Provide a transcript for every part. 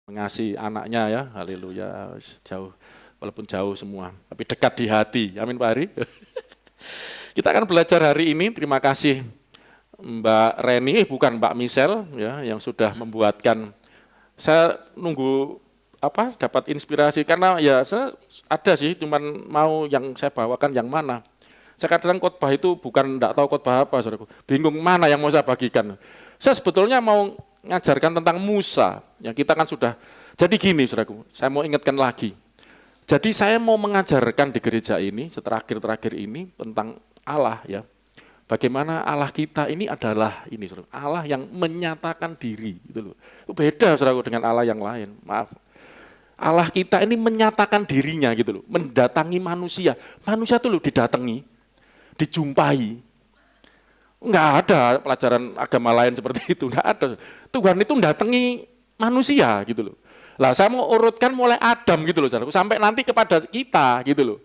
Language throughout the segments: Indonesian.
mengasihi anaknya ya, haleluya, jauh, walaupun jauh semua, tapi dekat di hati, amin Pak Hari. Kita akan belajar hari ini, terima kasih Mbak Reni, bukan Mbak Michelle ya, yang sudah membuatkan, saya nunggu dapat inspirasi, karena ya saya ada sih, cuman mau yang saya bawakan yang mana. Saya kadang khotbah itu bukan enggak tahu khotbah apa, saudaraku, bingung mana yang mau saya bagikan. Saya sebetulnya mau ngajarkan tentang Musa, yang kita kan sudah, jadi gini saudaraku, saya mau ingatkan lagi. Jadi saya mau mengajarkan di gereja ini, terakhir ini, tentang Allah ya. Bagaimana Allah kita ini adalah ini, saudara, Allah yang menyatakan diri, gitu loh. Itu beda saudaraku dengan Allah yang lain, maaf. Allah kita ini menyatakan dirinya gitu loh, mendatangi manusia. Manusia itu loh didatangi, dijumpai. Enggak ada pelajaran agama lain seperti itu, enggak ada. Tuhan itu mendatangi manusia gitu loh. Lah saya mau urutkan mulai Adam gitu loh, saudaraku, sampai nanti kepada kita gitu loh.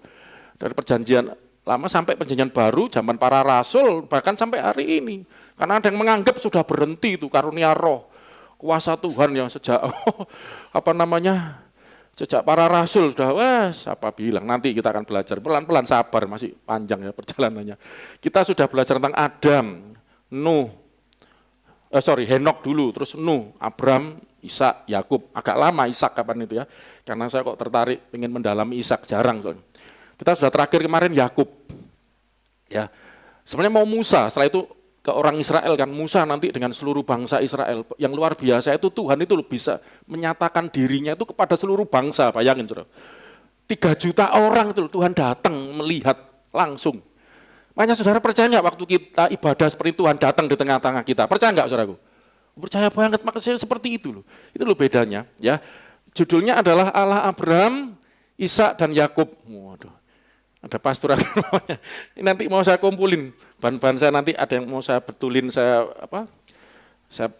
Dari perjanjian lama sampai perjanjian baru, zaman para rasul, bahkan sampai hari ini. Karena ada yang menganggap sudah berhenti itu karunia roh, kuasa Tuhan yang sejak sejak para rasul sudah bilang, nanti kita akan belajar pelan-pelan, sabar, masih panjang ya perjalanannya. Kita sudah belajar tentang Adam, Henok dulu, terus Nuh, Abram, Ishak, Yakub. Agak lama Ishak kapan itu ya, karena saya kok tertarik ingin mendalami Ishak, jarang soalnya. Kita sudah terakhir kemarin Yakub. Ya, sebenarnya mau Musa, setelah itu ke orang Israel kan, Musa nanti dengan seluruh bangsa Israel. Yang luar biasa itu Tuhan itu bisa menyatakan dirinya itu kepada seluruh bangsa, bayangin saudara. 3 juta orang itu Tuhan datang melihat langsung. Makanya saudara percaya nggak waktu kita ibadah seperti Tuhan datang di tengah-tengah kita? Percaya nggak saudaraku? Percaya banget, makanya seperti itu loh. Itu loh bedanya ya. Judulnya adalah Allah Abraham, Ishak dan Yakub. Waduh. Ada pastor namanya. Nanti mau saya kumpulin bahan-bahan saya, nanti ada yang mau saya betulin, saya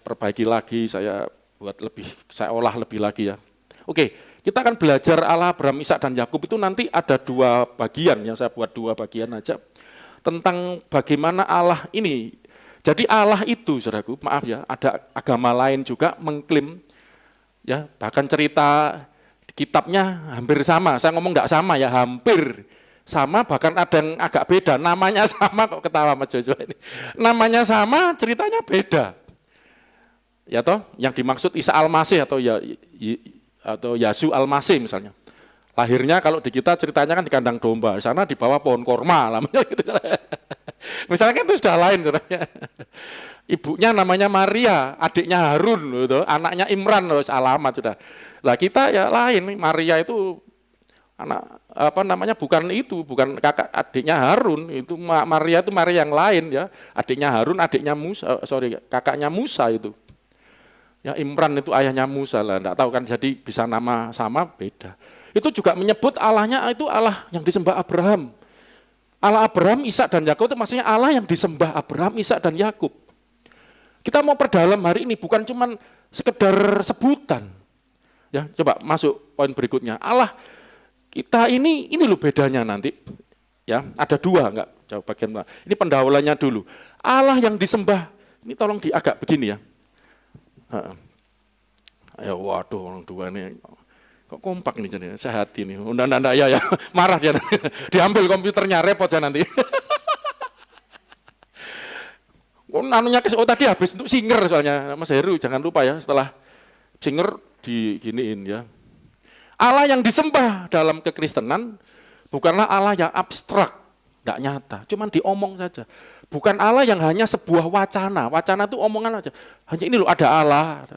perbaiki lagi, saya buat lebih, saya olah lebih lagi ya. Oke, kita akan belajar Allah Abraham, Ishak dan Yakub itu nanti ada 2 bagian yang saya buat 2 bagian aja tentang bagaimana Allah ini. Jadi Allah itu, saudaraku, maaf ya, ada agama lain juga mengklaim ya, bahkan cerita kitabnya hampir sama. Saya ngomong nggak sama ya, hampir sama, bahkan ada yang agak beda, namanya sama, kok ketawa Mas Joshua ini. Namanya sama, ceritanya beda. Ya toh, yang dimaksud Isa Al-Masih atau Yasu Al-Masih misalnya. Lahirnya kalau di kita ceritanya kan di kandang domba, di sana di bawah pohon korma namanya gitu. Misalnya kan itu sudah lain ceritanya. Ibunya namanya Maria, adiknya Harun gitu, anaknya Imran, alamat sudah. Lah kita ya lain, Maria itu bukan kakak adiknya Harun, itu Maria itu Maria yang lain ya, adiknya Harun, kakaknya Musa itu. Ya Imran itu ayahnya Musa lah, enggak tahu kan, jadi bisa nama sama beda. Itu juga menyebut Allahnya itu Allah yang disembah Abraham. Allah Abraham, Ishak dan Yakub itu maksudnya Allah yang disembah Abraham, Ishak dan Yakub. Kita mau perdalam hari ini bukan cuman sekedar sebutan. Ya, coba masuk poin berikutnya. Allah kita ini loh bedanya nanti. Ya, ada 2 enggak? Coba bagian mana? Ini pendahuluannya dulu. Allah yang disembah. Ini tolong agak begini ya. Ayo, waduh, orang 2 ini kok kompak nih jadi. Saya hati nih. Enggak ya. Marah dia nanti. Diambil komputernya, repot saya nanti. Tadi habis untuk singer soalnya. Mas Heru jangan lupa ya, setelah singer diginiin ya. Allah yang disembah dalam kekristenan bukanlah Allah yang abstrak, tidak nyata, cuman diomong saja. Bukan Allah yang hanya sebuah wacana itu omongan aja. Hanya ini loh ada Allah,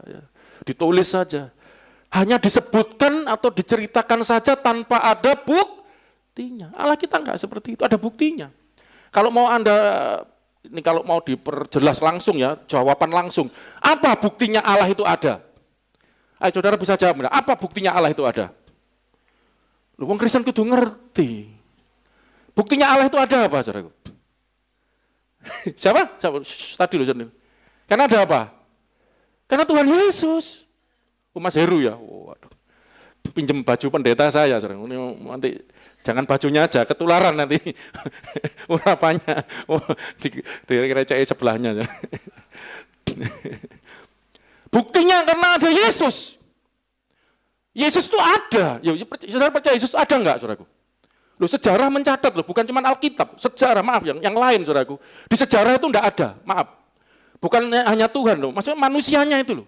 ditulis saja. Hanya disebutkan atau diceritakan saja tanpa ada buktinya. Allah kita enggak seperti itu, ada buktinya. Kalau mau diperjelas langsung ya, jawaban langsung. Apa buktinya Allah itu ada? Ayo saudara bisa jawab, apa buktinya Allah itu ada? Lu wong Kristen kudu ngerti. Buktinya Allah itu ada apa, saudaraku? Siapa? Tadi loh. Karena ada apa? Karena Tuhan Yesus. Mas Heru ya. Waduh. Pinjem baju pendeta saya, saudara. Nanti jangan bajunya aja, ketularan nanti. Urapannya. Di gereja sebelahnya. Buktinya karena ada Yesus. Yesus itu ada. Ya, saudara percaya Yesus ada enggak, saudaraku? Loh, sejarah mencatat loh, bukan cuma Alkitab, sejarah, maaf, yang lain, saudaraku. Di sejarah itu enggak ada, maaf. Bukan hanya Tuhan loh, maksudnya manusianya itu loh.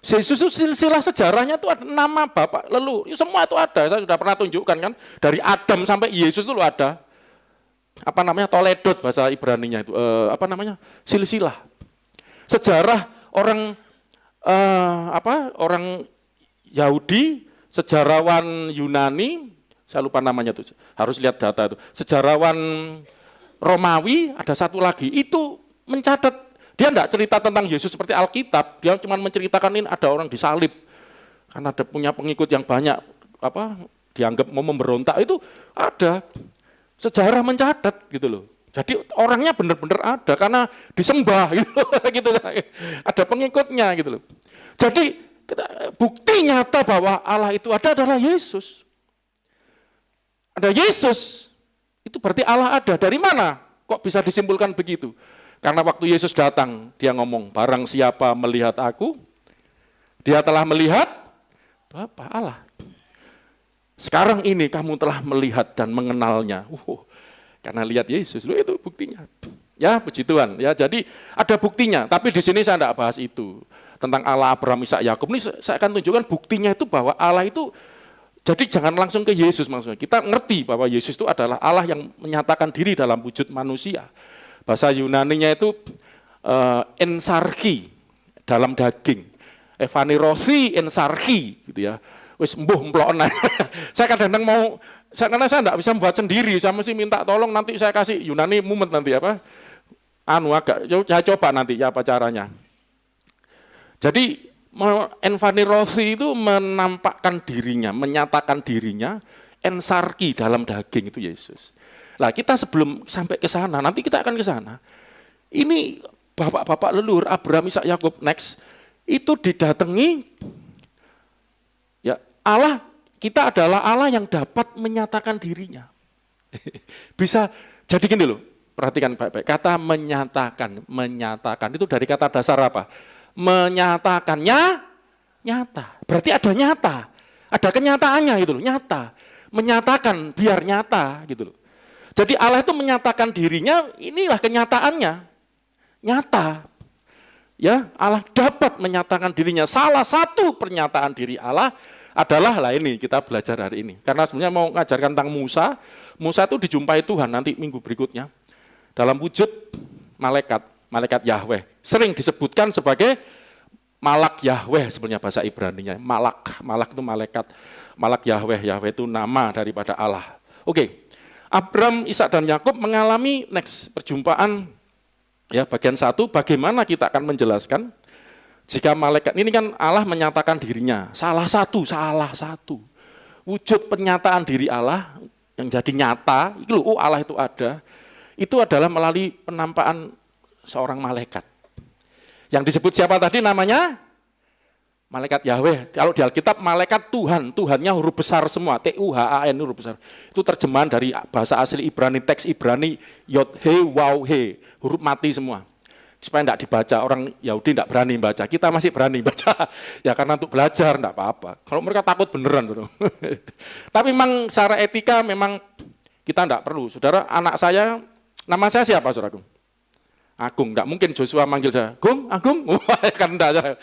Yesus itu silsilah sejarahnya itu ada nama Bapak leluhur, semua itu ada. Saya sudah pernah tunjukkan kan, dari Adam sampai Yesus itu loh ada. Apa namanya, Toledot bahasa Ibraninya itu, silsilah. Sejarah orang orang Yahudi, sejarawan Yunani, saya lupa namanya tuh, harus lihat data itu. Sejarawan Romawi ada satu lagi, itu mencatat. Dia enggak cerita tentang Yesus seperti Alkitab, dia cuma menceritakan ini ada orang disalib karena ada punya pengikut yang banyak, dianggap mau memberontak, itu ada. Sejarah mencatat gitu loh. Jadi orangnya benar-benar ada karena disembah gitu, gitu. Ada pengikutnya gitu loh. Jadi bukti nyata bahwa Allah itu ada adalah Yesus. Ada Yesus, itu berarti Allah ada. Dari mana? Kok bisa disimpulkan begitu? Karena waktu Yesus datang, dia ngomong, barang siapa melihat aku, dia telah melihat Bapa Allah. Sekarang ini kamu telah melihat dan mengenalnya. Karena lihat Yesus, itu buktinya. Ya, puji Tuhan. Ya, jadi ada buktinya, tapi di sini saya tidak bahas itu. Tentang Allah Abraham, Ishak, Yakub, ini saya akan tunjukkan buktinya itu bahwa Allah itu, jadi jangan langsung ke Yesus maksudnya. Kita ngerti bahwa Yesus itu adalah Allah yang menyatakan diri dalam wujud manusia. Bahasa Yunaninya itu ensarki, dalam daging. Evanirosi ensarki, gitu ya. Wis mbuh emplokna. Saya kadang-kadang karena saya enggak bisa membuat sendiri, saya mesti minta tolong, nanti saya kasih Yunani mumet nanti saya coba nanti ya apa caranya. Jadi envanirosi itu menampakkan dirinya, menyatakan dirinya, ensarki dalam daging itu Yesus. Lah kita sebelum sampai ke sana, nanti kita akan ke sana. Ini bapak-bapak leluhur Abraham, Ishak, Yakub, next itu didatangi. Allah, kita adalah Allah yang dapat menyatakan dirinya. Bisa, jadi gini loh, perhatikan baik-baik. Kata menyatakan itu dari kata dasar apa? Menyatakannya, nyata. Berarti ada nyata, ada kenyataannya gitu loh, nyata. Menyatakan biar nyata gitu loh. Jadi Allah itu menyatakan dirinya, inilah kenyataannya, nyata. Ya, Allah dapat menyatakan dirinya. Salah satu pernyataan diri Allah adalah ini kita belajar hari ini. Karena sebenarnya mau ngajarkan tentang Musa. Musa itu dijumpai Tuhan nanti minggu berikutnya dalam wujud malaikat Yahweh. Sering disebutkan sebagai Malak Yahweh sebenarnya bahasa Ibraninya. Malak itu malaikat. Malak Yahweh. Yahweh itu nama daripada Allah. Oke. Abraham, Ishak dan Yakub mengalami next perjumpaan ya bagian 1. Bagaimana kita akan menjelaskan jika malaikat ini kan Allah menyatakan dirinya, salah satu wujud penyataan diri Allah yang jadi nyata, itu Allah itu ada, itu adalah melalui penampakan seorang malaikat. Yang disebut siapa tadi namanya? Malaikat Yahweh. Kalau di Alkitab malaikat Tuhan, Tuhannya huruf besar semua, Tuhan huruf besar. Itu terjemahan dari bahasa asli Ibrani, teks Ibrani Yod He Waw He, huruf mati semua. Supaya tidak dibaca, orang Yahudi tidak berani baca, kita masih berani baca, ya karena untuk belajar, tidak apa-apa. Kalau mereka takut beneran. Tapi memang secara etika memang kita tidak perlu. Saudara, anak saya, nama saya siapa saudaraku? Agung, tidak mungkin Joshua manggil saya, Agung, kan enggak,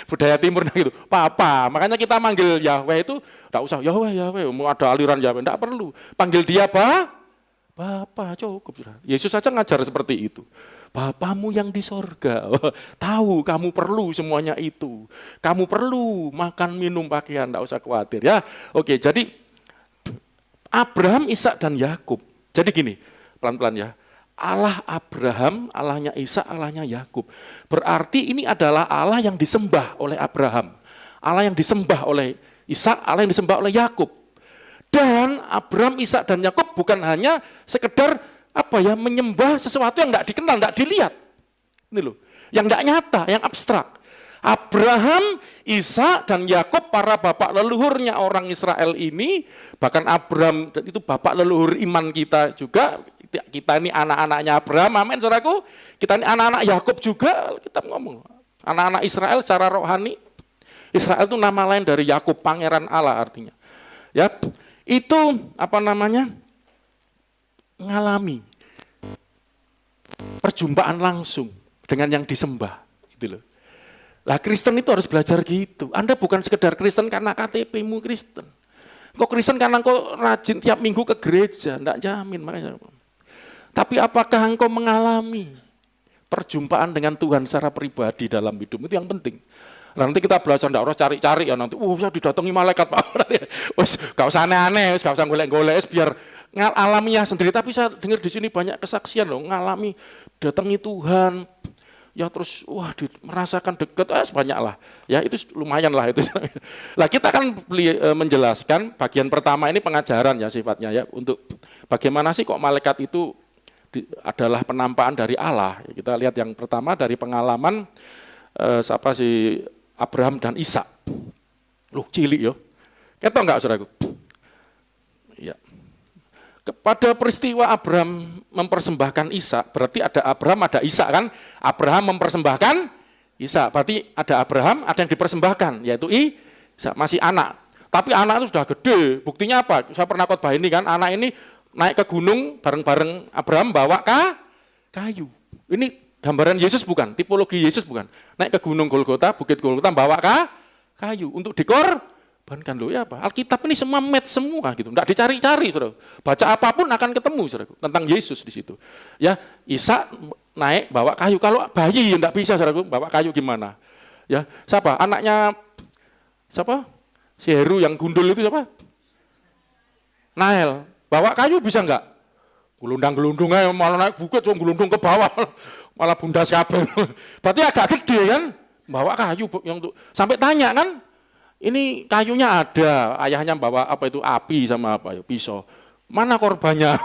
budaya timur gitu, Papa. Makanya kita manggil Yahweh itu, tidak usah, Yahweh, mau ada aliran Yahweh, tidak perlu. Panggil dia Bapak, cukup. Yesus saja ngajar seperti itu. Bapamu yang di sorga, tahu kamu perlu semuanya itu. Kamu perlu makan, minum, pakaian, tidak usah khawatir ya. Oke, jadi Abraham, Ishak dan Yakub. Jadi gini, pelan-pelan ya. Allah Abraham, Allahnya Ishak, Allahnya Yakub. Berarti ini adalah Allah yang disembah oleh Abraham. Allah yang disembah oleh Ishak, Allah yang disembah oleh Yakub. Dan Abraham, Ishak dan Yakub bukan hanya sekedar menyembah sesuatu yang tidak dikenal, tidak dilihat. Ini loh, yang tidak nyata, yang abstrak. Abraham, Ishak dan Yakub, para bapak leluhurnya orang Israel ini, bahkan Abraham itu bapak leluhur iman kita juga. Kita ini anak-anaknya Abraham, amin saudaraku. Kita ini anak-anak Yakub juga, kita ngomong. Anak-anak Israel secara rohani. Israel itu nama lain dari Yakub, pangeran Allah artinya. Ya, itu ngalami perjumpaan langsung dengan yang disembah, gitu loh. Lah Kristen itu harus belajar gitu. Anda bukan sekedar Kristen karena KTP-mu Kristen. Kok Kristen karena kau rajin tiap minggu ke gereja, enggak jamin makanya. Tapi apakah engkau mengalami perjumpaan dengan Tuhan secara pribadi dalam hidup, itu yang penting. Nah, nanti kita belajar, enggak harus cari-cari ya nanti, saya didatangi malaikat Pak. Wes, gak usah aneh-aneh, gak usah golek-golek, biar alamiah sendiri. Tapi saya dengar di sini banyak kesaksian loh, ngalami datangi Tuhan, ya terus merasakan dekat, banyak lah. Ya itu lumayan lah itu. Lah kita kan menjelaskan bagian pertama ini pengajaran ya sifatnya ya, untuk bagaimana sih kok malaikat itu adalah penampakan dari Allah. Kita lihat yang pertama dari pengalaman Abraham dan Ishak. Loh, cilik yo. Ketok enggak saudaraku? Ya. Pada peristiwa Abraham mempersembahkan Ishak, berarti ada Abraham, ada Ishak kan? Abraham mempersembahkan Ishak, berarti ada Abraham, ada yang dipersembahkan, yaitu Ishak, masih anak. Tapi anak itu sudah gede. Buktinya apa? Saya pernah khotbah ini kan, anak ini naik ke gunung bareng-bareng Abraham bawa kayu. Ini gambaran Yesus bukan, tipologi Yesus bukan. Naik ke gunung Golgota, bukit Golgota, bawa kayu untuk dikorbankan. Loh ya apa? Alkitab ini semua match semua gitu, enggak dicari-cari, saudara. Baca apapun akan ketemu, saudara, tentang Yesus di situ. Ya, Ishak naik bawa kayu. Kalau bayi enggak bisa, saudara, bawa kayu gimana? Ya, siapa? Anaknya siapa? Si Heru yang gundul itu siapa? Nael. Bawa kayu bisa enggak? Gelundang-gelundung aja, malah naik bukit, gelundung ke bawah, malah bundas kabel. Berarti agak gede kan, bawa kayu yang untuk sampai tanya kan, ini kayunya ada, ayahnya bawa apa itu api sama apa ya pisau. Mana korbannya?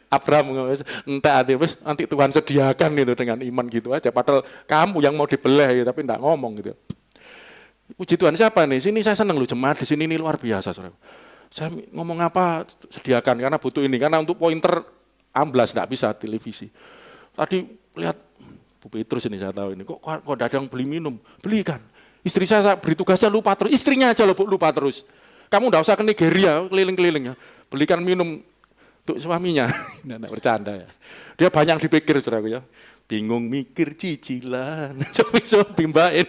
Abraham nanti Tuhan sediakan itu dengan iman gitu aja. Padahal kamu yang mau dibelah gitu, tapi enggak ngomong gitu. Puji Tuhan siapa nih? Sini saya senang loh, jemaat di sini ini luar biasa, saudara. Saya ngomong apa sediakan karena butuh ini, karena untuk pointer amblas enggak bisa televisi. Tadi lihat Bu Petrus ini saya tahu ini kok ada yang beli minum, belikan. Istri saya beri tugasnya lupa terus, istrinya aja lupa terus. Kamu enggak usah ke Nigeria keliling-keliling ya, belikan minum untuk suaminya. Enggak bercanda ya. Dia banyak dipikir saudaraku ya. Bingung mikir cicilan, so bimbain.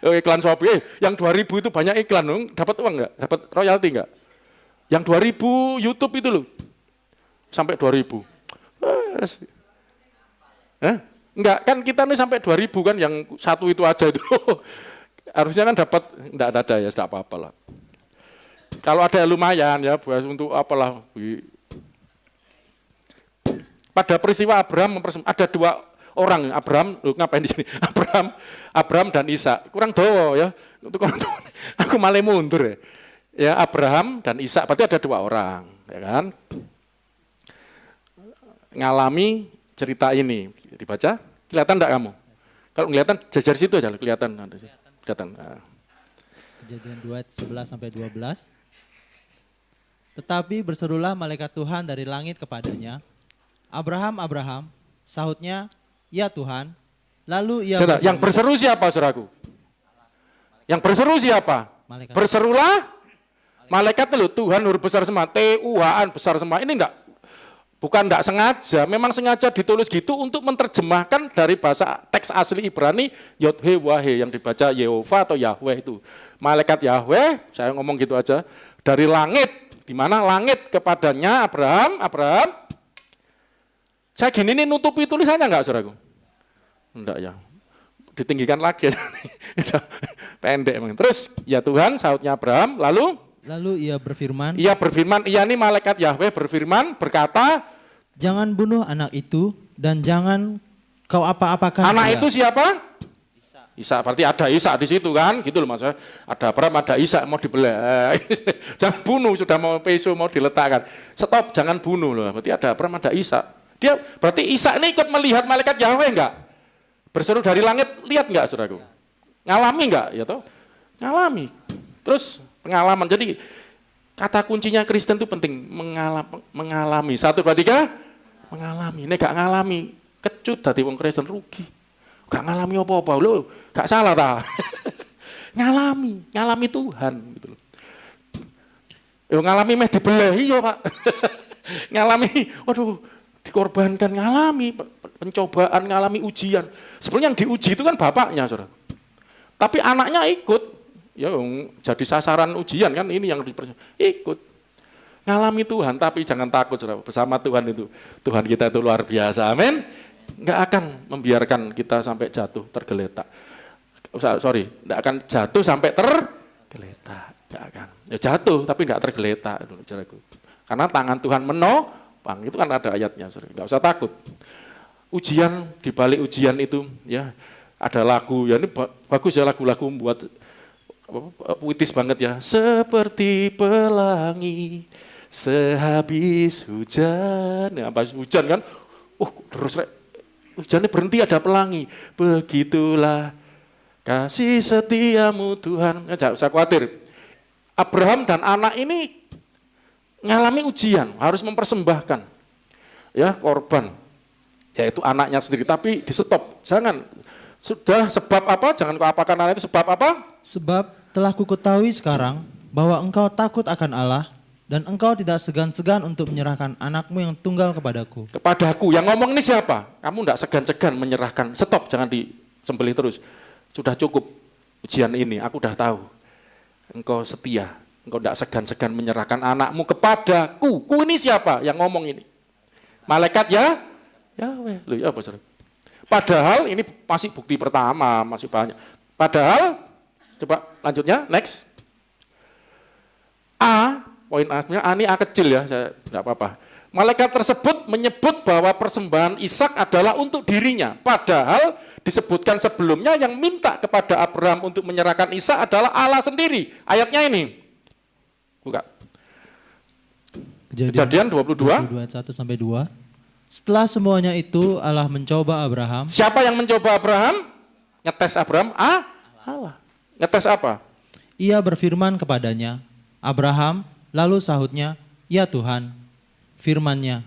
Iklan Shopee, yang 2000 itu banyak iklan dong, dapat uang enggak? Dapat royalti enggak? Yang 2000 YouTube itu loh, sampai 2000. Enggak, kan kita nih sampai 2000 kan, yang satu itu aja itu. Harusnya kan dapat, enggak ada ya, enggak apa-apa lah. Kalau ada lumayan ya, buat untuk apalah. Pada peristiwa Abraham ada dua orang, Abraham, ngapain di sini? Abraham dan Ishak. Kurang doa ya. Untuk aku malah mundur ya. Ya, Abraham dan Ishak, berarti ada dua orang, ya kan? Ngalami cerita ini. Dibaca, kelihatan enggak kamu? Kalau kelihatan jajar situ aja kelihatan. Kelihatan. Nah. Kejadian 2:11-12. Tetapi berserulah malaikat Tuhan dari langit kepadanya, Abraham, Abraham, sahutnya, ya Tuhan. Lalu ia yang berseru siapa, saudaraku? Yang berseru siapa? Malaikat. Berserulah malaikat itu, Tuhan huruf besar semua, T-U-H-N besar semua. Ini bukan enggak sengaja, memang sengaja ditulis gitu untuk menerjemahkan dari bahasa teks asli Ibrani Yod-He-Wah-He yang dibaca Yehova atau Yahweh itu. Malaikat Yahweh, saya ngomong gitu aja, dari langit, di mana langit kepadanya Abraham. Saya gini nih nutupi tulisannya enggak, saudaraku? Enggak ya. Ditinggikan lagi. Pendek emang. Terus, ya Tuhan, sahutnya Abraham, lalu ia berfirman. Ia ini malaikat Yahweh berfirman, berkata, jangan bunuh anak itu dan jangan kau apa-apakan. Anak itu siapa? Ishak. Berarti ada Ishak di situ kan? Gitu loh maksudnya. Ada Abraham, ada Ishak mau dibelah. Jangan bunuh, sudah mau peso mau diletakkan. Stop, jangan bunuh loh. Berarti ada Abraham, ada Ishak. Berarti Ishak ini ikut melihat malaikat Yahweh enggak? Berseru dari langit, lihat enggak, saudaraku? Ngalami enggak? Ya toh? Ngalami. Terus pengalaman. Jadi kata kuncinya Kristen itu penting, mengalami. 1, 2, 3, mengalami. Ini enggak ngalami, kecut dadi wong Kristen rugi. Gak ngalami apa-apa, lo gak salah ta. ngalami Tuhan gitu loh. Yo ngalami meh dibelah iya Pak. ngalami, waduh dikorbankan, ngalami pencobaan, ngalami ujian. Sebenarnya yang diuji itu kan bapaknya, saudara. Tapi anaknya ikut, ya jadi sasaran ujian kan ini yang ikut. Ngalami Tuhan, tapi jangan takut, saudara. Bersama Tuhan itu, Tuhan kita itu luar biasa, amin. Nggak akan membiarkan kita sampai jatuh, tergeletak. Sorry, nggak akan jatuh sampai tergeletak. Nggak akan. Ya jatuh, tapi nggak tergeletak. Karena tangan Tuhan menopang, itu kan ada ayatnya, saudara. Nggak usah takut. Ujian, di balik ujian itu, ya ada lagu, ya ini bagus ya lagu-lagu buat puitis banget ya. Seperti pelangi sehabis hujan, ya, habis hujan kan, terus hujannya berhenti ada pelangi. Begitulah kasih setiamu Tuhan. Jangan usah khawatir. Abraham dan anak ini ngalami ujian, harus mempersembahkan ya korban, yaitu anaknya sendiri. Tapi di stop, jangan. Sudah sebab apa? Jangan kau apakan anak itu sebab apa? Sebab telah kuketahui sekarang bahwa engkau takut akan Allah dan engkau tidak segan-segan untuk menyerahkan anakmu yang tunggal kepadaku. Kepadaku, yang ngomong ini siapa? Kamu tidak segan-segan menyerahkan. Stop, jangan disembelih terus. Sudah cukup ujian ini, aku udah tahu. Engkau setia, engkau tidak segan-segan menyerahkan anakmu kepadaku. Ku ini siapa yang ngomong ini? Malaikat ya? Yahweh. Loh, ya apa saudara? Padahal ini masih bukti pertama, masih banyak. Padahal, coba lanjutnya, next. Poin A ini A kecil ya, saya tidak apa-apa. Malaikat tersebut menyebut bahwa persembahan Ishak adalah untuk dirinya. Padahal disebutkan sebelumnya yang minta kepada Abraham untuk menyerahkan Ishak adalah Allah sendiri. Ayatnya ini. Buka. Kejadian 22 ayat 1 sampai 2. Setelah semuanya itu Allah mencoba Abraham. Siapa yang mencoba Abraham? Ngetes Abraham? Allah. Ngetes apa? Ia berfirman kepadanya, Abraham, lalu sahutnya, ya Tuhan. Firman-Nya,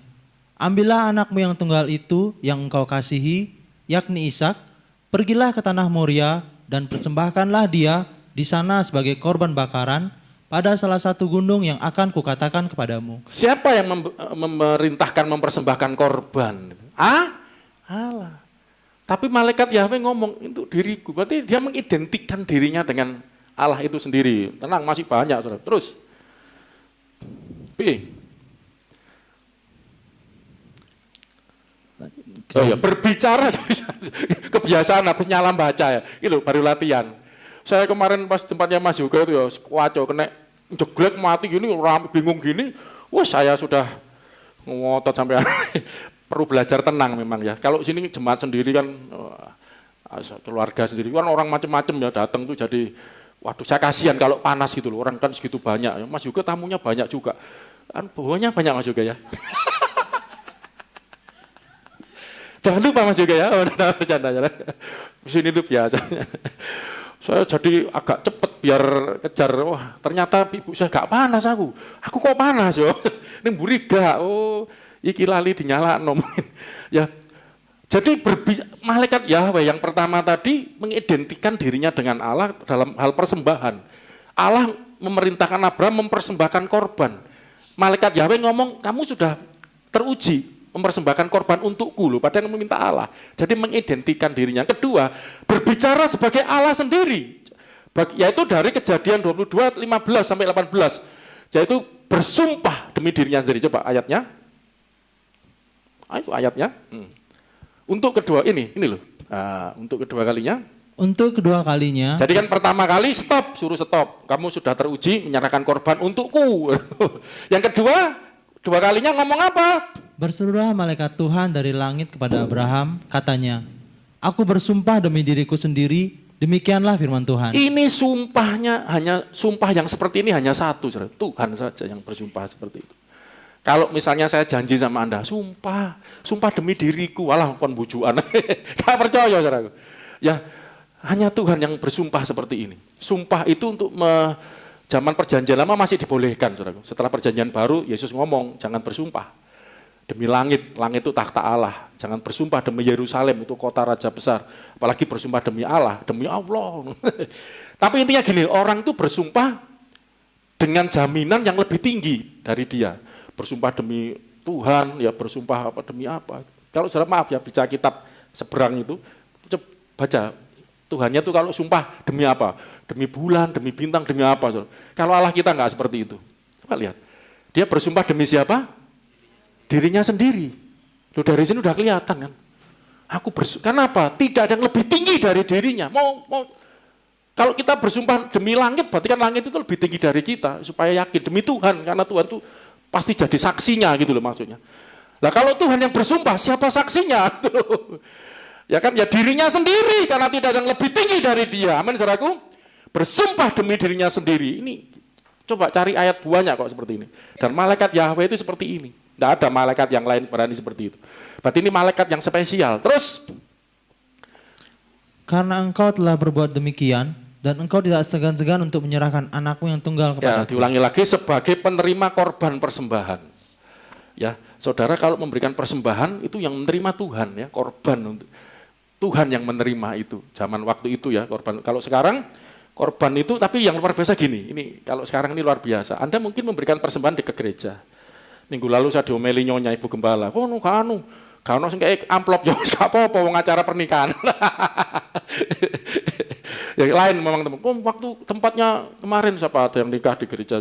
ambillah anakmu yang tunggal itu yang engkau kasihi, yakni Ishak, pergilah ke tanah Moria dan persembahkanlah dia di sana sebagai korban bakaran pada salah satu gunung yang akan kukatakan kepadamu. Siapa yang memerintahkan mempersembahkan korban? Allah. Tapi malaikat Yahweh ngomong untuk diriku, berarti dia mengidentikan dirinya dengan Allah itu sendiri. Tenang, masih banyak, saudara. Terus. B. Oh ya, berbicara kebiasaan habis nyalam baca ya. Itu baru latihan. Saya kemarin pas tempatnya Mas Yoga itu ya, waco kena jeglek mati gini, bingung gini. Wah, saya sudah ngotot sampai perlu belajar tenang memang ya. Kalau sini jemaat sendiri kan keluarga sendiri kan orang macam-macam ya datang tuh jadi waduh saya kasihan kalau panas gitu loh. Orang kan segitu banyak. Mas Yoga tamunya banyak juga. Kan bawahnya banyak Mas Yoga ya. Jangan lupa Mas Yoga ya, bercanda ya. Sini itu biasanya. Saya jadi agak cepet biar kejar. Wah, ternyata ibu saya gak panas aku. Aku kok panas yo? Ini mburi gak. Oh, iki lali dinyalakno. Ya. Jadi malaikat Yahweh yang pertama tadi mengidentikan dirinya dengan Allah dalam hal persembahan. Allah memerintahkan Abraham mempersembahkan korban. Malaikat Yahweh ngomong, kamu sudah teruji mempersembahkan korban untukku loh, padahal meminta Allah. Jadi mengidentikan dirinya. Kedua, berbicara sebagai Allah sendiri. Yaitu dari Kejadian 22, 15 sampai 18. Yaitu bersumpah demi dirinya sendiri. Coba ayatnya. Ayo ayatnya. Untuk kedua ini loh. Untuk kedua kalinya. Untuk kedua kalinya. Jadi kan pertama kali stop, suruh stop. Kamu sudah teruji menyerahkan korban untukku. Yang kedua, dua kalinya ngomong apa? Berserulah malaikat Tuhan dari langit kepada Abraham, katanya, aku bersumpah demi diriku sendiri, demikianlah firman Tuhan. Ini sumpahnya sumpah yang seperti ini hanya satu, Tuhan saja yang bersumpah seperti itu. Kalau misalnya saya janji sama Anda, sumpah demi diriku, walah pon bujuan. Gak percaya, saudaraku. Ya, hanya Tuhan yang bersumpah seperti ini. Sumpah itu untuk zaman perjanjian lama masih dibolehkan, saudaraku. Setelah perjanjian baru, Yesus ngomong, jangan bersumpah. demi langit, langit itu takhta Allah. Jangan bersumpah demi Yerusalem, itu kota raja besar. Apalagi bersumpah demi Allah, demi Allah. Tapi intinya gini, orang itu bersumpah dengan jaminan yang lebih tinggi dari dia. Bersumpah demi Tuhan, ya bersumpah apa demi apa. Kalau saudara maaf ya, baca kitab seberang itu, baca Tuhannya itu kalau sumpah demi apa? Demi bulan, demi bintang, demi apa? Saudara. Kalau Allah kita enggak seperti itu. Coba lihat, dia bersumpah demi siapa? Dirinya sendiri. Loh, dari sini udah kelihatan kan. Kenapa? Tidak ada yang lebih tinggi dari dirinya. Kalau kita bersumpah demi langit, berarti kan langit itu lebih tinggi dari kita. Supaya yakin, demi Tuhan. Karena Tuhan itu pasti jadi saksinya gitu loh maksudnya. Nah kalau Tuhan yang bersumpah, siapa saksinya? Ya kan, ya dirinya sendiri. Karena tidak ada yang lebih tinggi dari dia. Amin, saudaraku. Bersumpah demi dirinya sendiri. Ini, coba cari ayat buahnya kok seperti ini. Dan malaikat Yahweh itu seperti ini. Tidak ada malaikat yang lain berani seperti itu. Berarti ini malaikat yang spesial. Terus, karena engkau telah berbuat demikian, dan engkau tidak segan-segan untuk menyerahkan anakmu yang tunggal kepada aku. Diulangi lagi, sebagai penerima korban persembahan. Ya, saudara kalau memberikan persembahan itu yang menerima Tuhan ya, korban untuk Tuhan yang menerima itu. Zaman waktu itu ya korban. Kalau sekarang korban itu, tapi yang luar biasa gini. Ini kalau sekarang ini luar biasa. Anda mungkin memberikan persembahan ke gereja. Minggu lalu saya diomeli nyonya Ibu Gembala. Kanu sing kayak amplop yo gak apa-apa wong acara pernikahan. Yang lain memang teman. Waktu tempatnya kemarin siapa ada yang nikah di gereja.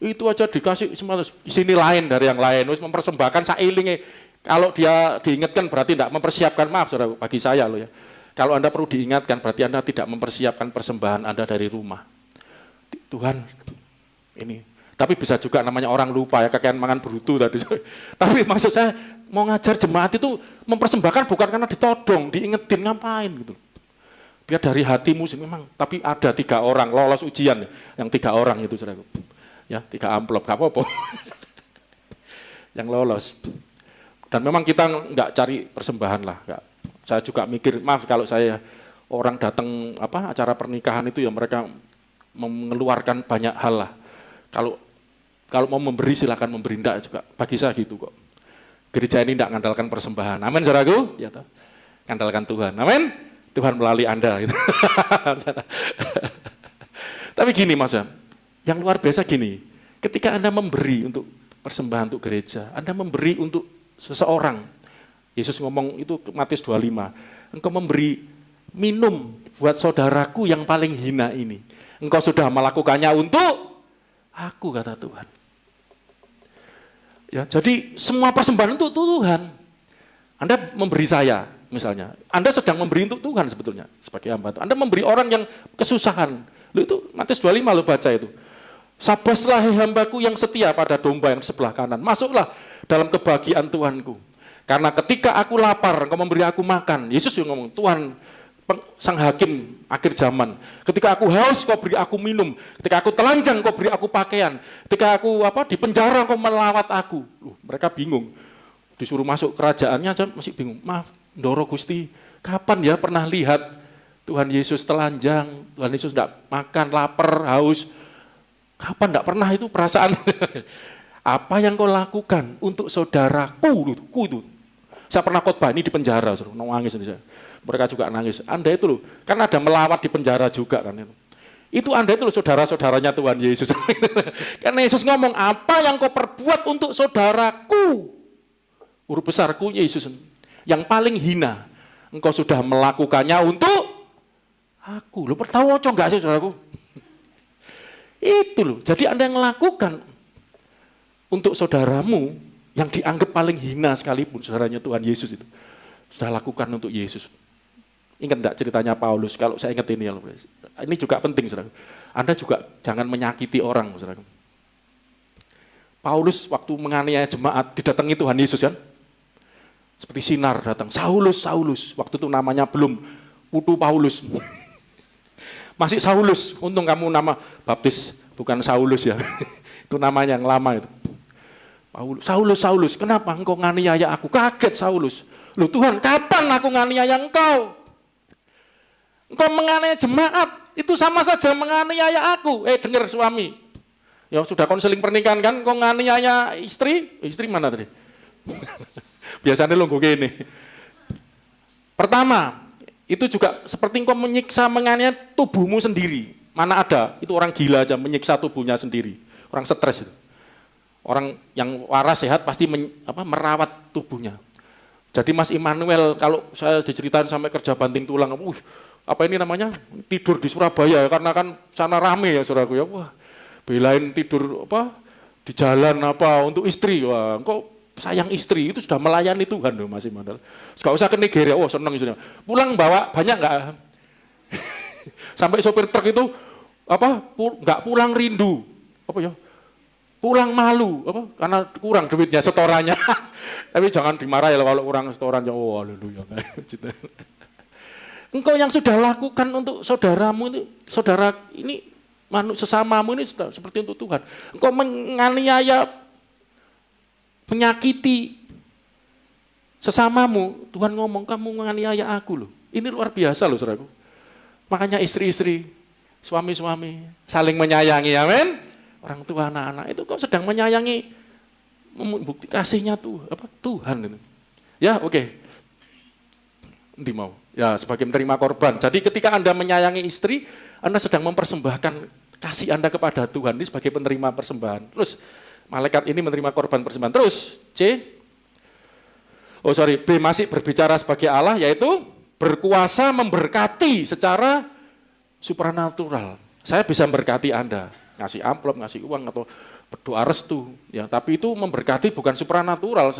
Itu aja dikasih di sini lain dari yang lain. Wis mempersembahkan sailinge. Kalau dia diingatkan berarti tidak mempersiapkan, maaf saudara bagi saya loh ya. Kalau Anda perlu diingatkan berarti Anda tidak mempersiapkan persembahan Anda dari rumah. Tuhan ini. Tapi bisa juga namanya orang lupa ya, kakean mangan berutu tadi. Tapi maksud saya mau ngajar jemaat itu mempersembahkan bukan karena ditodong, diingetin ngapain gitu. Biar dari hatimu sih memang. Tapi ada 3 orang lolos ujian, yang 3 orang itu saudaraku. Ya 3 amplop, gak apa-apa. Yang lolos. Dan memang kita nggak cari persembahan lah. Nggak. Saya juga mikir, maaf kalau saya orang datang acara pernikahan itu ya mereka mengeluarkan banyak hal lah. Kalau mau memberi silakan memberi, enggak juga. Bagi saya gitu kok. Gereja ini enggak ngandalkan persembahan. Amin, saudaraku. Ya toh. Ngandalkan Tuhan. Amin. Tuhan melalui Anda gitu. Tapi gini Mas, yang luar biasa gini. Ketika Anda memberi untuk persembahan untuk gereja, Anda memberi untuk seseorang. Yesus ngomong itu Matius 25. Engkau memberi minum buat saudaraku yang paling hina ini. Engkau sudah melakukannya untuk aku, kata Tuhan. Ya, jadi semua persembahan untuk Tuhan. Anda memberi saya, misalnya. Anda sedang memberi untuk Tuhan sebetulnya, sebagai hamba. Anda memberi orang yang kesusahan. Itu Matius 25 lo baca itu. Sabaslah hambaku yang setia pada domba yang sebelah kanan. Masuklah dalam kebahagiaan Tuhanku. Karena ketika aku lapar, engkau memberi aku makan. Yesus yang ngomong, Tuhan sang hakim akhir zaman. Ketika aku haus, kau beri aku minum. Ketika aku telanjang, kau beri aku pakaian. Ketika aku di penjara, kau melawat aku. Mereka bingung. Disuruh masuk kerajaannya aja masih bingung. Maaf, Ndoro Gusti, kapan ya pernah lihat Tuhan Yesus telanjang, Tuhan Yesus tidak makan, lapar, haus. Kapan tidak pernah itu perasaan. Apa yang kau lakukan untuk saudaraku itu. Saya pernah khotbah ini di penjara, suruh nangis ini saya. Mereka juga nangis. Anda itu loh, kan ada melawat di penjara juga kan itu. Itu Anda itu loh saudara-saudaranya Tuhan Yesus. Karena Yesus ngomong, apa yang kau perbuat untuk saudaraku? Huruf besarku Yesus. Yang paling hina, engkau sudah melakukannya untuk aku. Lo tahu enggak sih saudaraku? Itu loh. Jadi Anda yang melakukan untuk saudaramu yang dianggap paling hina sekalipun, saudaranya Tuhan Yesus itu. Sudah lakukan untuk Yesus. Ingat enggak ceritanya Paulus? Kalau saya ingat ini, ini juga penting, saudara. Anda juga jangan menyakiti orang, saudara. Paulus waktu menganiaya jemaat didatangi Tuhan Yesus kan, seperti sinar datang. Saulus, Saulus. Waktu itu namanya belum Putu Paulus. Masih Saulus. Untung kamu nama baptis bukan Saulus ya. Itu namanya yang lama itu. Saulus, Saulus, kenapa engkau nganiaya aku? Kaget Saulus. Loh Tuhan, kapan aku nganiaya engkau? Engkau menganiaya jemaat, itu sama saja menganiaya aku. Dengar suami. Ya sudah konseling pernikahan kan, engkau nganiaya istri mana tadi? Biasanya lo gini. Pertama, itu juga seperti engkau menyiksa menganiaya tubuhmu sendiri. Mana ada, itu orang gila aja menyiksa tubuhnya sendiri. Orang stres itu. Orang yang waras sehat pasti merawat tubuhnya. Jadi Mas Immanuel, kalau saya diceritain sampai kerja banting tulang, apa ini namanya, tidur di Surabaya, karena kan sana rame ya saudaraku ya, wah belain tidur di jalan untuk istri, wah engkau sayang istri, itu sudah melayani Tuhan loh Mas Immanuel. Gak usah ke Nigeria, seneng istrinya. Pulang bawa banyak nggak? Sampai sopir truk itu nggak pulang rindu, pulang malu, karena kurang duitnya setorannya. Tapi jangan dimarahi kalau kurang setorannya. Oh haleluya. Engkau yang sudah lakukan untuk saudaramu ini, saudara ini sesamamu ini sudah seperti untuk Tuhan. Engkau menganiaya, menyakiti sesamamu. Tuhan ngomong, kamu menganiaya aku loh. Ini luar biasa loh saudaraku. Makanya istri-istri, suami-suami saling menyayangi, amin. Orang tua anak-anak itu kok sedang menyayangi, membukti kasihnya Tuhan itu. Ya oke. Nanti mau. Ya sebagai menerima korban. Jadi ketika Anda menyayangi istri, Anda sedang mempersembahkan kasih Anda kepada Tuhan ini sebagai penerima persembahan. Terus malaikat ini menerima korban persembahan. Terus B masih berbicara sebagai Allah, yaitu berkuasa memberkati secara supranatural. Saya bisa memberkati Anda, ngasih amplop, ngasih uang atau berdoa restu, ya. Tapi itu memberkati bukan supranatural.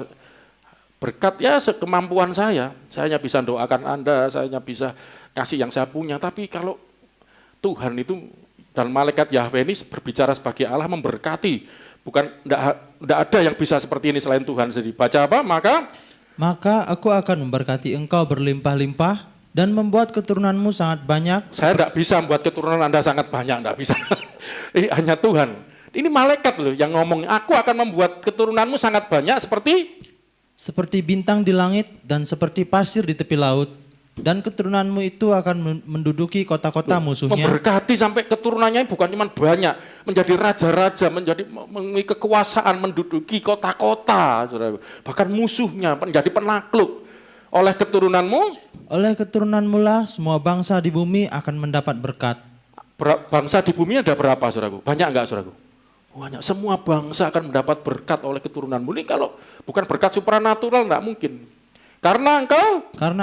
Berkat ya sekemampuan saya hanya bisa doakan Anda, saya hanya bisa kasih yang saya punya. Tapi kalau Tuhan itu dan malaikat Yahweh ini berbicara sebagai Allah memberkati, tidak ada yang bisa seperti ini selain Tuhan sendiri. Baca apa? Maka aku akan memberkati engkau berlimpah-limpah dan membuat keturunanmu sangat banyak. Saya tidak bisa membuat keturunan Anda sangat banyak, tidak bisa. Ini hanya Tuhan. Ini malaikat loh yang ngomong, aku akan membuat keturunanmu sangat banyak seperti bintang di langit dan seperti pasir di tepi laut. Dan keturunanmu itu akan menduduki kota-kota musuhnya. Memberkati sampai keturunannya bukan cuma banyak, menjadi raja-raja, memiliki kekuasaan, menduduki kota-kota, bahkan musuhnya menjadi penakluk. Oleh keturunanmu lah semua bangsa di bumi akan mendapat berkat. Bangsa di bumi ada berapa, saudaraku? Banyak enggak, saudaraku? Banyak. Semua bangsa akan mendapat berkat oleh keturunanmu. Ini kalau bukan berkat supranatural enggak mungkin. Karena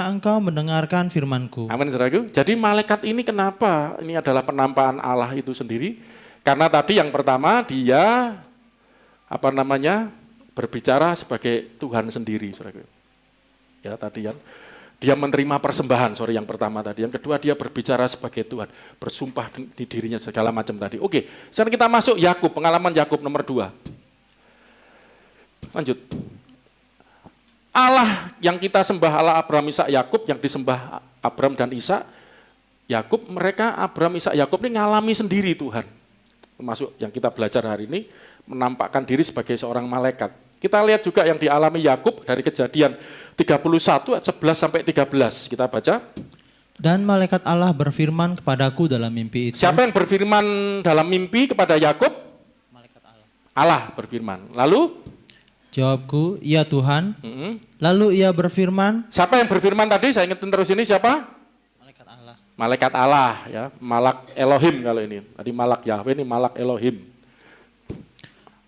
engkau mendengarkan firman-Ku. Amin, saudaraku. Jadi malaikat ini kenapa? Ini adalah penampakan Allah itu sendiri. Karena tadi yang pertama dia berbicara sebagai Tuhan sendiri, saudaraku. Ya tadi yang dia menerima persembahan, yang pertama tadi. Yang kedua dia berbicara sebagai Tuhan, bersumpah di dirinya segala macam tadi. Oke, sekarang kita masuk Yakub, pengalaman Yakub nomor 2. Lanjut. Allah yang kita sembah, Allah Abraham, Ishak, Yakub, yang disembah Abraham dan Ishak, Yakub, mereka Abraham, Ishak, Yakub ini ngalami sendiri Tuhan. Termasuk yang kita belajar hari ini, menampakkan diri sebagai seorang malaikat. Kita lihat juga yang dialami Yakub dari Kejadian 31 ayat 11 sampai 13. Kita baca. Dan malaikat Allah berfirman kepadaku dalam mimpi itu. Siapa yang berfirman dalam mimpi kepada Yakub? Malaikat Allah. Allah berfirman. Lalu? Jawabku, ya Tuhan. Lalu ia berfirman. Siapa yang berfirman tadi? Saya ingetin terus ini siapa? Malaikat Allah. Malaikat Allah, ya. Malak Elohim kalau ini. Tadi malak Yahweh, ini malak Elohim.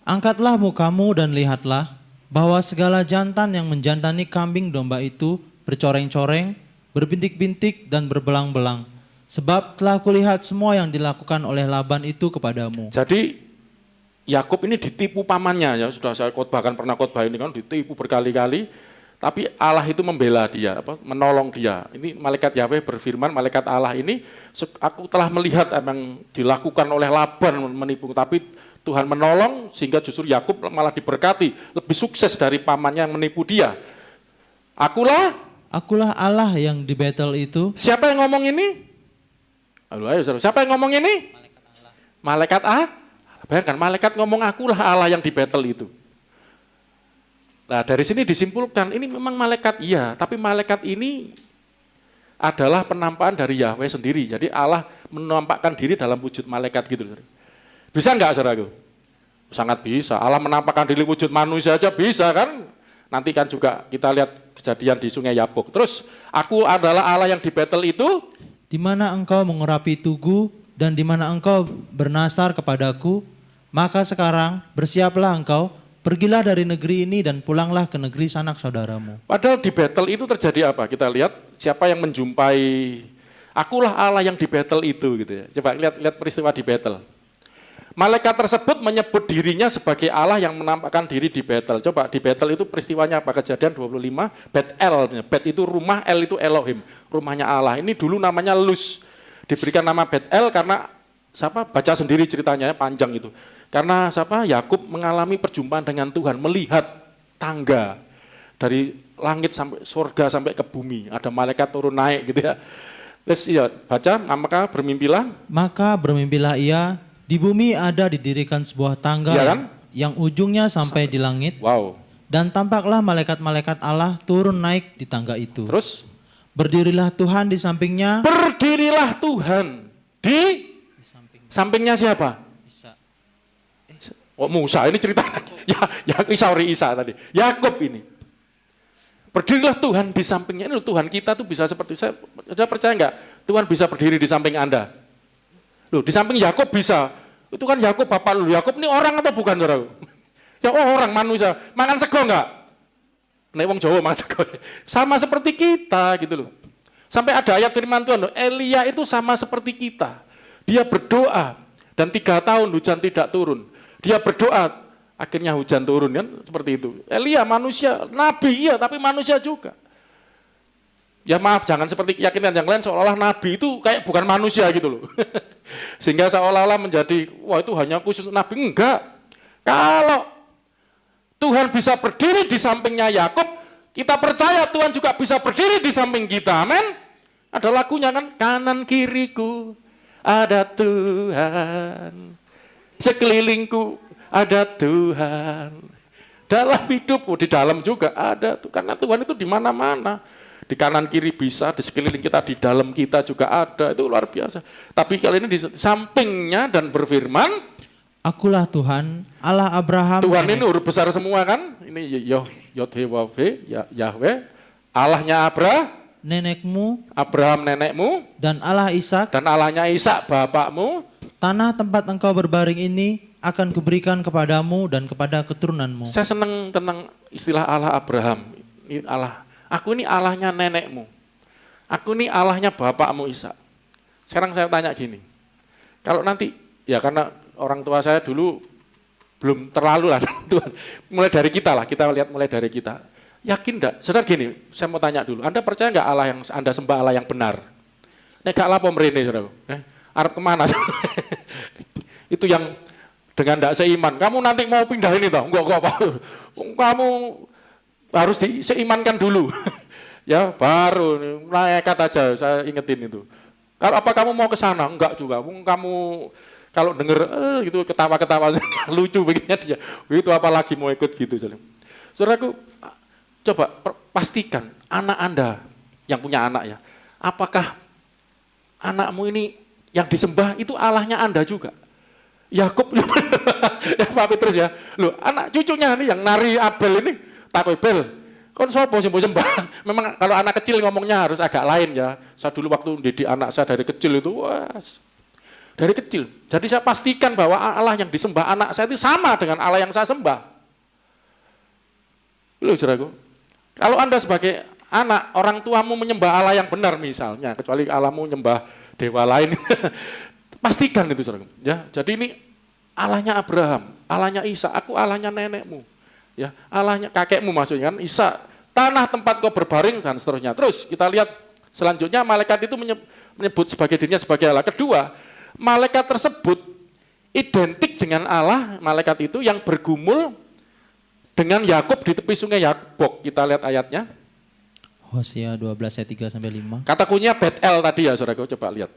Angkatlah mukamu dan lihatlah bahwa segala jantan yang menjantani kambing domba itu bercoreng-coreng, berbintik-bintik dan berbelang-belang. Sebab telah kulihat semua yang dilakukan oleh Laban itu kepadamu. Jadi Yakub ini ditipu pamannya, ya sudah saya bahkan pernah khotbah ini kan, ditipu berkali-kali. Tapi Allah itu membela dia, menolong dia. Ini malaikat Yahweh berfirman, malaikat Allah ini, aku telah melihat yang dilakukan oleh Laban menipu, tapi Tuhan menolong sehingga justru Yakub malah diberkati, lebih sukses dari pamannya yang menipu dia. Akulah Allah yang di Betel itu. Siapa yang ngomong ini? Ayo, siapa yang ngomong ini? Malaikat Allah. Malaikat Allah. Bayangkan malaikat ngomong akulah Allah yang di Betel itu. Nah dari sini disimpulkan ini memang malaikat iya, tapi malaikat ini adalah penampakan dari Yahweh sendiri. Jadi Allah menampakkan diri dalam wujud malaikat gitu. Bisa enggak saudaraku? Sangat bisa. Allah menampakkan diri wujud manusia aja bisa kan? Nanti kan juga kita lihat kejadian di Sungai Yabok. Terus, aku adalah Allah yang di Betel itu. Di mana engkau mengurapi tugu dan di mana engkau bernasar kepadaku, maka sekarang bersiaplah engkau, pergilah dari negeri ini dan pulanglah ke negeri sanak saudaramu. Padahal di Betel itu terjadi apa? Kita lihat siapa yang menjumpai, akulah Allah yang di Betel itu gitu ya. Coba lihat peristiwa di Betel. Malaikat tersebut menyebut dirinya sebagai Allah yang menampakkan diri di Betel. Coba di Betel itu peristiwanya apa? Kejadian 25, Bet-El. Bet itu rumah, El itu Elohim, rumahnya Allah. Ini dulu namanya Luz. Diberikan nama Bet-El karena siapa? Baca sendiri ceritanya panjang itu. Karena siapa? Yakub mengalami perjumpaan dengan Tuhan, melihat tangga dari langit sampai surga sampai ke bumi. Ada malaikat turun naik gitu ya. Terus iya, baca, maka bermimpilah ia, di bumi ada didirikan sebuah tangga iya kan? yang ujungnya sampai di langit. Wow. Dan tampaklah malaikat-malaikat Allah turun naik di tangga itu. Terus? Berdirilah Tuhan di sampingnya. Berdirilah Tuhan di sampingnya siapa? Bisa. Oh Musa, ini cerita. Isa tadi. Yakub ini. Berdirilah Tuhan di sampingnya. Ini loh, Tuhan kita tuh bisa seperti, saya percaya enggak? Tuhan bisa berdiri di samping Anda. Loh, di samping Yakub bisa. Itu kan Yakub bapak lu. Yakub ini orang atau bukan, saudara? Ya orang, manusia. Makan sego enggak? Nek wong Jawa makan sego. Sama seperti kita gitu loh. Sampai ada ayat firman Tuhan loh, Elia itu sama seperti kita. Dia berdoa dan 3 tahun hujan tidak turun. Dia berdoa, akhirnya hujan turun kan, seperti itu. Elia manusia, nabi iya, tapi manusia juga. Ya maaf, jangan seperti keyakinan yang lain seolah-olah nabi itu kayak bukan manusia gitu loh. Sehingga seolah-olah menjadi, wah itu hanya khusus nabi. Enggak. Kalau Tuhan bisa berdiri di sampingnya Yakub, kita percaya Tuhan juga bisa berdiri di samping kita. Amin. Ada lagunya kan, kanan kiriku ada Tuhan, sekelilingku ada Tuhan. Dalam hidupku, di dalam juga ada tuh, karena Tuhan itu di mana-mana. Di kanan kiri bisa, di sekeliling kita, di dalam kita juga ada. Itu luar biasa. Tapi kali ini di sampingnya dan berfirman, akulah Tuhan, Allah Abraham. Tuhan ini huruf besar semua kan? Ini Yod-He-Wav-He, Yahweh, Allahnya nenekmu, Abraham nenekmu, dan Allah Ishak, dan Allahnya Ishak bapakmu. Tanah tempat engkau berbaring ini akan kuberikan kepadamu dan kepada keturunanmu. Saya senang tentang istilah Allah Abraham. Ini Allah. Aku ini Allahnya nenekmu. Aku ini Allahnya bapakmu Ishak. Sekarang saya tanya gini. Kalau nanti, ya karena orang tua saya dulu belum terlalu lah Tuhan. Mulai dari kita lah, kita lihat mulai dari kita. Yakin enggak? Saudara gini, saya mau tanya dulu. Anda percaya enggak Allah yang Anda sembah Allah yang benar? Nek gak lapor mrene, saudara. Arep kemana? Itu yang dengan enggak seiman. Kamu nanti mau pindah ini toh? Enggak Pak. Kamu harus diseimankan dulu. Ya, baru nekat aja saya ingetin itu. Kalau apa kamu mau ke sana? Enggak juga. Kamu kalau denger gitu ketawa-ketawa lucu begini dia. Itu apalagi mau ikut gitu. Saudaraku, coba pastikan anak Anda yang punya anak ya. Apakah anakmu ini yang disembah itu Allahnya Anda juga? Yakub ya Pak Petrus ya. Loh, anak cucunya ini yang nari Abel ini takoi Bel. Kon sapa sing mbok sembah? Memang kalau anak kecil ngomongnya harus agak lain ya. Saya dulu waktu mendidik anak saya dari kecil itu, dari kecil. Jadi saya pastikan bahwa Allah yang disembah anak saya itu sama dengan Allah yang saya sembah. Loh, saudaraku. Kalau Anda sebagai anak, orang tuamu menyembah Allah yang benar misalnya, kecuali Allahmu menyembah dewa lain, pastikan itu, saudaraku. Ya, jadi ini Allahnya Abraham, Allahnya Ishak, aku Allahnya nenekmu. Ya, Allahnya kakekmu maksudnya kan, Ishak, tanah tempat kau berbaring dan seterusnya. Terus kita lihat selanjutnya malaikat itu menyebut sebagai dirinya sebagai Allah. Kedua, malaikat tersebut identik dengan Allah, malaikat itu yang bergumul dengan Yakub di tepi sungai Yabok. Kita lihat ayatnya. Hosea 12 ayat 3 sampai 5. Kata kuncinya Bet-El tadi ya, saudara, coba lihat.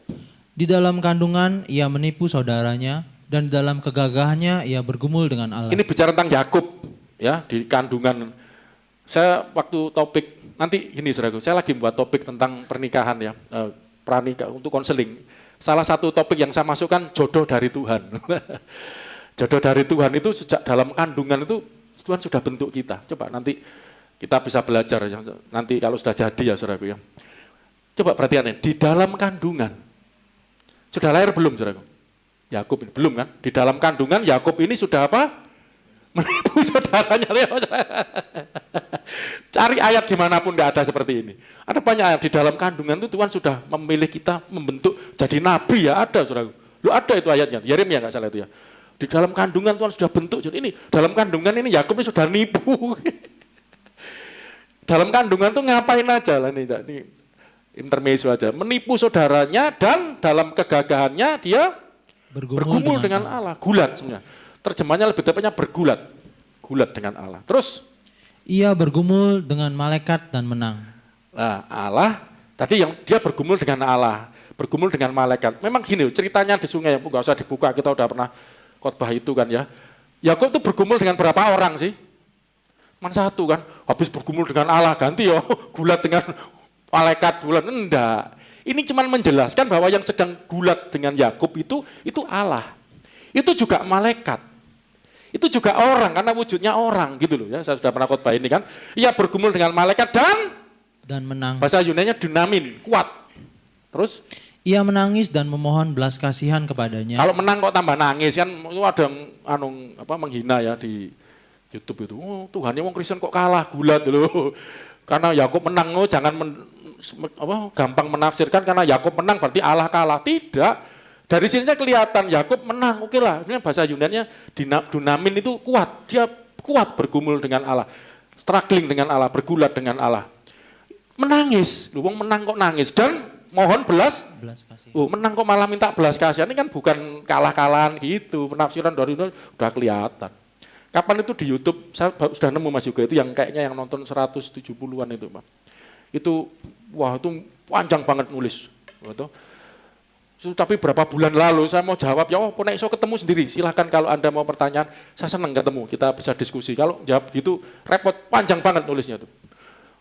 Di dalam kandungan ia menipu saudaranya dan di dalam kegagahannya ia bergumul dengan Allah. Ini bicara tentang Yakub ya, di kandungan. Saya waktu topik nanti gini, saudara, saya lagi membuat topik tentang pernikahan ya, pranikah untuk konseling. Salah satu topik yang saya masukkan jodoh dari Tuhan. Jodoh dari Tuhan itu sejak dalam kandungan itu Tuhan sudah bentuk kita. Coba nanti Kita bisa belajar ya, nanti kalau sudah jadi ya saudaraku ya. Coba perhatian di dalam kandungan. Sudah lahir belum saudaraku? Yakub ini belum kan? Di dalam kandungan Yakub ini sudah apa? Menipu saudaranya. Cari ayat dimanapun nggak ada seperti ini. Ada banyak ayat di dalam kandungan itu Tuhan sudah memilih kita membentuk jadi nabi ya ada saudaraku. Lu ada itu ayatnya, Yeremia nggak salah itu ya. Di dalam kandungan Tuhan sudah bentuk. Jadi ini dalam kandungan ini Yakub ini sudah nipu. Dalam kandungan tuh ngapain aja lah ini intermezzo aja. Menipu saudaranya dan dalam kegagahannya dia bergumul dengan Allah. Gulat sebenarnya. Terjemahnya lebih tepatnya bergulat. Gulat dengan Allah. Terus ia bergumul dengan malaikat dan menang. Nah, Allah tadi yang dia bergumul dengan Allah, bergumul dengan malaikat. Memang gini ceritanya di sungai, enggak usah dibuka, kita udah pernah khotbah itu kan ya. Yakub itu bergumul dengan berapa orang sih? Cuma satu kan. Habis bergumul dengan Allah ganti ya, gulat dengan malaikat, gulat enggak. Ini cuma menjelaskan bahwa yang sedang gulat dengan Yakub itu Allah. Itu juga malaikat. Itu juga orang, karena wujudnya orang gitu loh ya. Saya sudah pernah khotbah ini kan. Ia bergumul dengan malaikat dan menang. Bahasa Yunani-nya dynamin, kuat. Terus? Ia menangis dan memohon belas kasihan kepadanya. Kalau menang kok tambah nangis kan, itu ada menghina ya di YouTube itu. Oh, Tuhannya wong Kristen kok kalah, gulat loh. Karena Yakub menang, jangan gampang menafsirkan karena Yakub menang berarti Allah kalah. Tidak. Dari sininya kelihatan Yakub menang, oke lah. Sebenarnya bahasa Yunani-nya dynamin itu kuat. Dia kuat bergumul dengan Allah. Struggling dengan Allah, bergulat dengan Allah. Menangis, lu wong menang kok nangis dan mohon belas kasihan. Oh, menang kok malah minta belas kasihan. Ini kan bukan kalah-kalahan gitu. Penafsiran dari itu udah kelihatan. Kapan itu di YouTube, saya sudah nemu Mas juga itu yang kayaknya yang nonton 170-an itu, Pak. Itu, wah itu panjang banget nulis. Gitu. Tapi berapa bulan lalu saya mau jawab, ya nek iso ketemu sendiri, silahkan kalau Anda mau pertanyaan, saya senang ketemu, kita bisa diskusi. Kalau jawab gitu, repot, panjang banget nulisnya itu.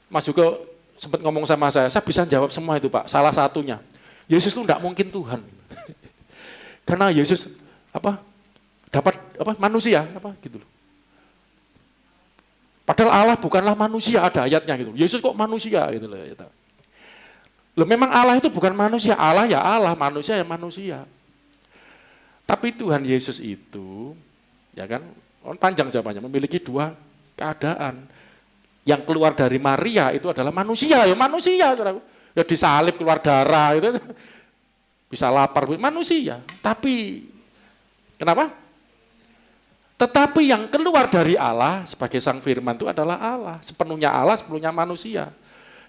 Mas juga sempat ngomong sama saya bisa jawab semua itu Pak, salah satunya. Yesus itu enggak mungkin Tuhan. Karena Yesus dapat manusia, gitu loh. Padahal Allah bukanlah manusia, ada ayatnya gitu. Yesus kok manusia gitu loh. Gitu. Loh memang Allah itu bukan manusia, Allah ya Allah, manusia ya manusia. Tapi Tuhan Yesus itu, ya kan, panjang jawabannya, memiliki dua keadaan. Yang keluar dari Maria itu adalah manusia, ya manusia. Ya disalib keluar darah, itu bisa lapar, manusia. Tapi, kenapa? Tetapi yang keluar dari Allah sebagai Sang Firman itu adalah Allah. Sepenuhnya Allah, sepenuhnya manusia.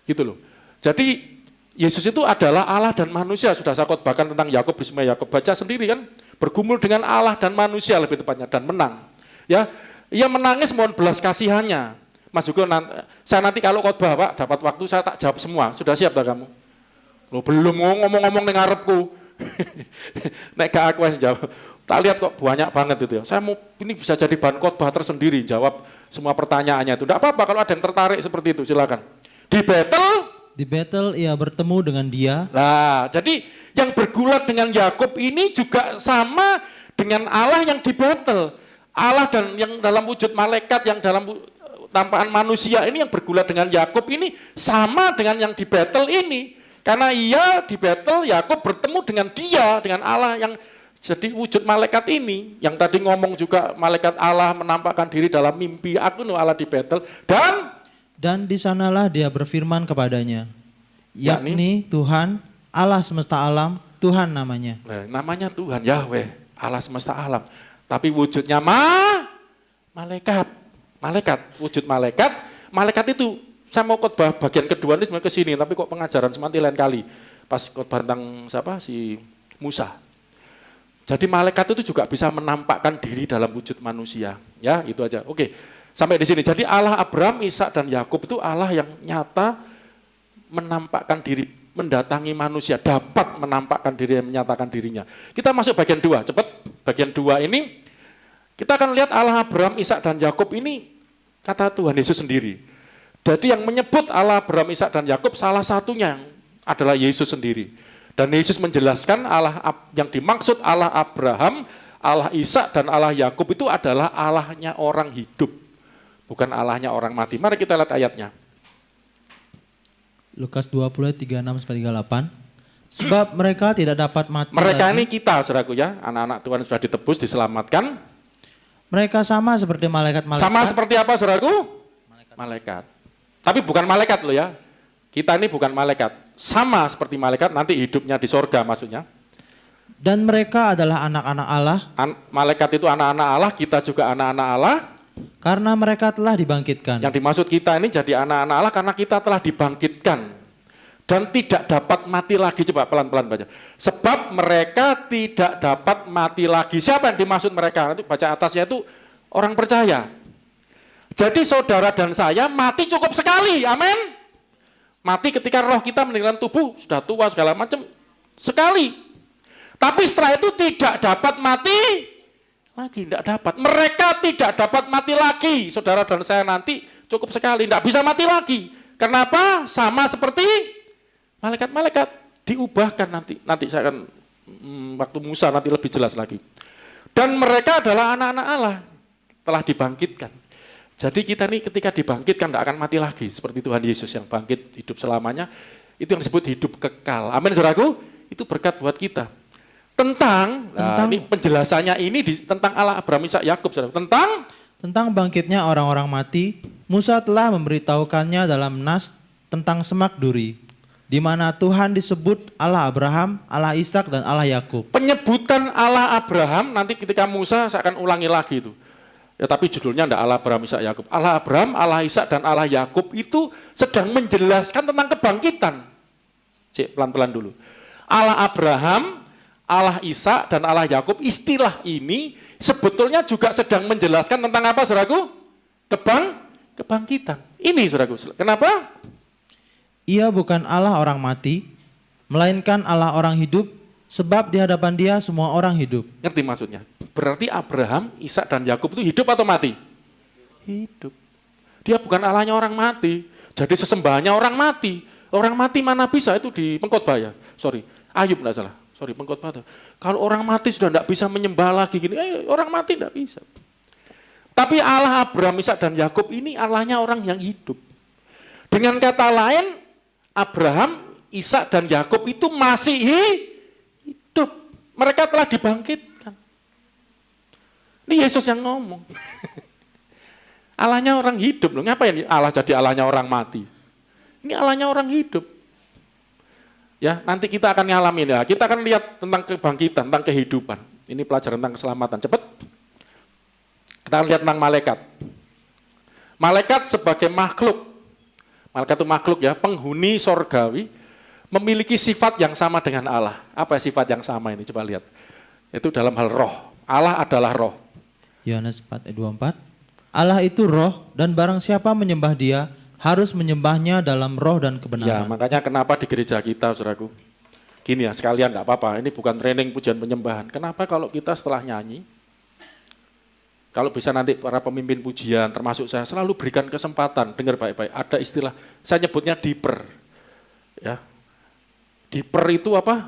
Gitu loh. Jadi, Yesus itu adalah Allah dan manusia. Sudah saya khotbahkan tentang Yakub, Bisma Yakub. Baca sendiri kan, bergumul dengan Allah dan manusia lebih tepatnya dan menang. Ya, ia menangis mohon belas kasihannya. Mas Hugo, saya nanti kalau khotbah Pak, dapat waktu saya tak jawab semua. Sudah siap dah kamu? Loh belum ngomong-ngomong dengan ngarepku. Nek gak aku yang jawab. Tak lihat kok banyak banget itu ya. Saya mau ini bisa jadi bahan khotbah tersendiri, jawab semua pertanyaannya itu. Tidak apa-apa kalau ada yang tertarik seperti itu, silakan. Di Betel ia bertemu dengan dia. Nah, jadi yang bergulat dengan Yakub ini juga sama dengan Allah yang di Betel. Allah dan yang dalam wujud malaikat, yang dalam tampakan manusia ini yang bergulat dengan Yakub ini sama dengan yang di Betel ini. Karena ia di Betel, Yakub bertemu dengan dia, dengan Allah yang jadi wujud malaikat ini. Yang tadi ngomong juga malaikat Allah menampakkan diri dalam mimpi, aku Allah di Betel. Dan di sanalah dia berfirman kepadanya, yakni Tuhan, Allah semesta alam, Tuhan namanya. Namanya Tuhan, Yahweh, Allah semesta alam. Tapi wujudnya malaikat. Wujud malaikat. Malaikat itu, saya mau khotbah bagian kedua ini sebenarnya ke sini, tapi kok pengajaran semanti lain kali. Pas khotbah tentang si Musa. Jadi malaikat itu juga bisa menampakkan diri dalam wujud manusia. Ya, itu aja. Oke. Sampai di sini. Jadi Allah Abraham, Ishak dan Yakub itu Allah yang nyata menampakkan diri, mendatangi manusia, dapat menampakkan diri, menyatakan dirinya. Kita masuk bagian 2, cepat. Bagian 2 ini kita akan lihat Allah Abraham, Ishak dan Yakub ini kata Tuhan Yesus sendiri. Jadi yang menyebut Allah Abraham, Ishak dan Yakub salah satunya adalah Yesus sendiri. Dan Yesus menjelaskan Allah yang dimaksud Allah Abraham, Allah Ishak dan Allah Yakub itu adalah Allahnya orang hidup. bukan Allahnya orang mati. Mari kita lihat ayatnya. Lukas 20 ayat 36-38. Sebab mereka tidak dapat mati Mereka lagi. ini kita, saudaraku ya, anak-anak Tuhan sudah ditebus, diselamatkan. Mereka sama seperti malaikat-malaikat. Sama seperti apa, saudaraku? Malaikat. Tapi bukan malaikat loh ya. Kita ini bukan malaikat. Sama seperti malaikat, nanti hidupnya di sorga maksudnya. Dan mereka adalah anak-anak Allah. Malaikat itu anak-anak Allah, kita juga anak-anak Allah. Karena mereka telah dibangkitkan. Yang dimaksud kita ini jadi anak-anak Allah karena kita telah dibangkitkan. Dan tidak dapat mati lagi. Coba pelan-pelan baca. Sebab mereka tidak dapat mati lagi. Siapa yang dimaksud mereka? Nanti baca atasnya itu orang percaya. Jadi saudara dan saya mati cukup sekali. Amin. Mati ketika roh kita meninggalkan tubuh. Sudah tua segala macam. Sekali. Tapi setelah itu tidak dapat mati lagi. Tidak dapat. Mereka tidak dapat mati lagi. Saudara dan saya nanti cukup sekali. Tidak bisa mati lagi. Kenapa? Sama seperti malaikat-malaikat diubahkan nanti. Nanti saya akan waktu Musa nanti lebih jelas lagi. Dan mereka adalah anak-anak Allah, telah dibangkitkan. Jadi kita ini ketika dibangkitkan tidak akan mati lagi seperti Tuhan Yesus yang bangkit hidup selamanya. Itu yang disebut hidup kekal. Amin, saudaraku. Itu berkat buat kita. Tentang ini penjelasannya ini tentang Allah Abraham, Ishak, Yakub. Tentang bangkitnya orang-orang mati, Musa telah memberitahukannya dalam Nas tentang semak duri, di mana Tuhan disebut Allah Abraham, Allah Ishak, dan Allah Yakub. Penyebutan Allah Abraham nanti ketika Musa saya akan ulangi lagi itu. Ya tapi judulnya enggak Allah Abraham, Ishak, Yakub. Allah Abraham, Allah Ishak, dan Allah Yakub itu sedang menjelaskan tentang kebangkitan. Cek pelan-pelan dulu. Allah Abraham, Allah Ishak, dan Allah Yakub, istilah ini sebetulnya juga sedang menjelaskan tentang apa, saudaraku? Kebangkitan. Ini, saudaraku. Kenapa? Ia bukan Allah orang mati, melainkan Allah orang hidup, sebab di hadapan Dia semua orang hidup. Ngerti maksudnya? Berarti Abraham, Ishak, dan Yakub itu hidup atau mati? Hidup. Dia bukan Allahnya orang mati. Jadi sesembahannya orang mati. Orang mati mana bisa itu di pengkhotbah ya? Sorry, Ayub enggak salah. Sorry, pengkhotbah. Kalau orang mati sudah enggak bisa menyembah lagi gini, orang mati enggak bisa. Tapi Allah Abraham, Ishak, dan Yakub ini Allahnya orang yang hidup. Dengan kata lain, Abraham, Ishak, dan Yakub itu masih hidup. Mereka telah dibangkitkan. Ini Yesus yang ngomong. Allahnya orang hidup loh. Ngapain Allah jadi Allahnya orang mati? Ini Allahnya orang hidup. Ya, nanti kita akan ngalamin ya. Kita akan lihat tentang kebangkitan, tentang kehidupan. Ini pelajaran tentang keselamatan. Cepat. Kita akan lihat tentang malaikat. Malaikat sebagai makhluk. Malaikat itu makhluk ya, penghuni sorgawi, memiliki sifat yang sama dengan Allah. Apa sifat yang sama ini? Coba lihat. Itu dalam hal roh. Allah adalah roh. Yohanes 4 ayat 24. Allah itu roh, dan barang siapa menyembah Dia, harus menyembahnya dalam roh dan Ya, kebenaran. makanya kenapa di gereja kita, saudaraku, gini ya, sekalian enggak apa-apa, ini bukan training pujian penyembahan. Kenapa kalau kita setelah nyanyi, kalau bisa nanti para pemimpin pujian, termasuk saya, selalu berikan kesempatan, dengar baik-baik, ada istilah, saya nyebutnya deeper. Ya. Deeper itu apa?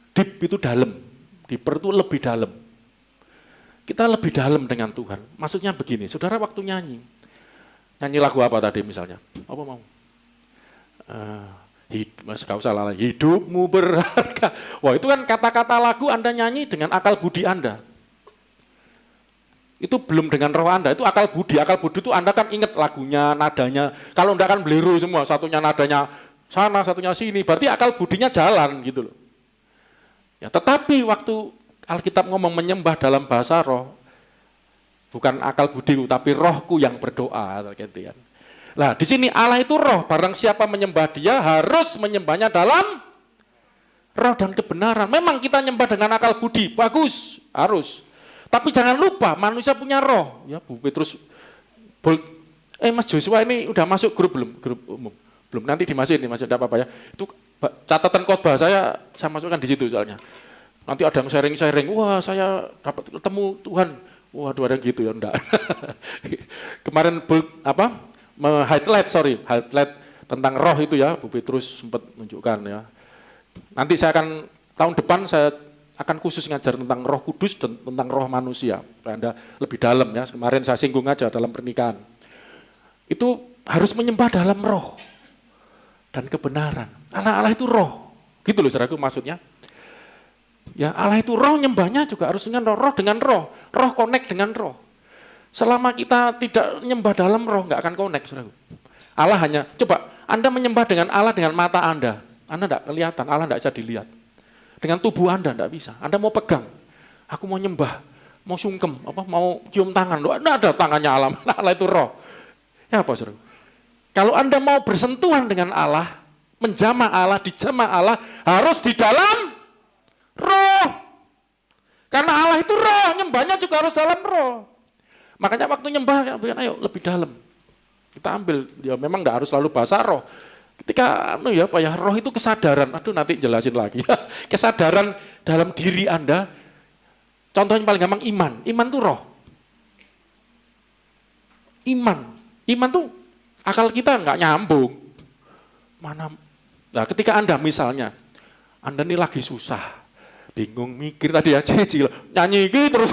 Deep itu dalam, deeper itu lebih dalam. Kita lebih dalam dengan Tuhan. Maksudnya begini, saudara waktu nyanyi lagu apa tadi misalnya? Apa mau? Gak usah lah, hidupmu berharga. Wah itu kan kata-kata lagu Anda nyanyi dengan akal budi Anda. Itu belum dengan roh Anda, itu akal budi. Akal budi itu Anda kan ingat lagunya, nadanya. Kalau Anda kan beliru semua, satunya nadanya sana, satunya sini. Berarti akal budinya jalan gitu loh. Ya, tetapi waktu Alkitab ngomong menyembah dalam bahasa roh, bukan akal budiku, tapi rohku yang berdoa. Gitu kan. Nah, di sini Allah itu roh. Barang siapa menyembah Dia harus menyembahnya dalam roh dan kebenaran. Memang kita nyembah dengan akal budi, bagus, harus. Tapi jangan lupa manusia punya roh. Ya, Bu Petrus, Mas Joshua ini udah masuk grup belum? Grup umum. Belum, nanti dimasukin, masih ada apa-apa ya. Itu catatan khotbah saya masukkan di situ soalnya. Nanti ada yang sharing-sharing, wah saya dapat ketemu Tuhan. Waduh ada yang gitu ya, enggak. Kemarin highlight tentang roh itu ya, Bu Petrus sempat menunjukkan ya. Nanti saya akan, tahun depan saya akan khusus ngajar tentang roh kudus dan tentang roh manusia. Supaya Anda lebih dalam ya, kemarin saya singgung aja dalam pernikahan. itu harus menyembah dalam roh dan kebenaran. Allah itu roh. Gitu loh saudaraku maksudnya. Ya Allah itu roh, nyembahnya juga harus dengan roh, dengan roh. Roh connect dengan roh. Selama kita tidak menyembah dalam roh, nggak akan connect saudaraku. Allah hanya, coba Anda menyembah dengan Allah dengan mata Anda tidak kelihatan, Allah tidak bisa dilihat. Dengan tubuh Anda tidak bisa. Anda mau pegang, aku mau nyembah, mau sungkem, mau cium tangan, tidak ada tangannya Allah. Allah itu roh. Ya apa saudara? Kalau Anda mau bersentuhan dengan Allah, menjamah Allah, dijamah Allah, harus di dalam roh. Karena Allah itu roh, nyembahnya juga harus dalam roh. Makanya waktu nyembah, ayo lebih dalam. Kita ambil, ya memang tidak harus selalu bahasa roh. Ketika roh itu kesadaran, nanti jelasin lagi. Kesadaran dalam diri Anda, contohnya paling gampang iman itu roh. Iman tuh akal kita nggak nyambung. Nah, ketika Anda misalnya, Anda ini lagi susah, bingung mikir tadi ya, cicil, nyanyi gitu terus,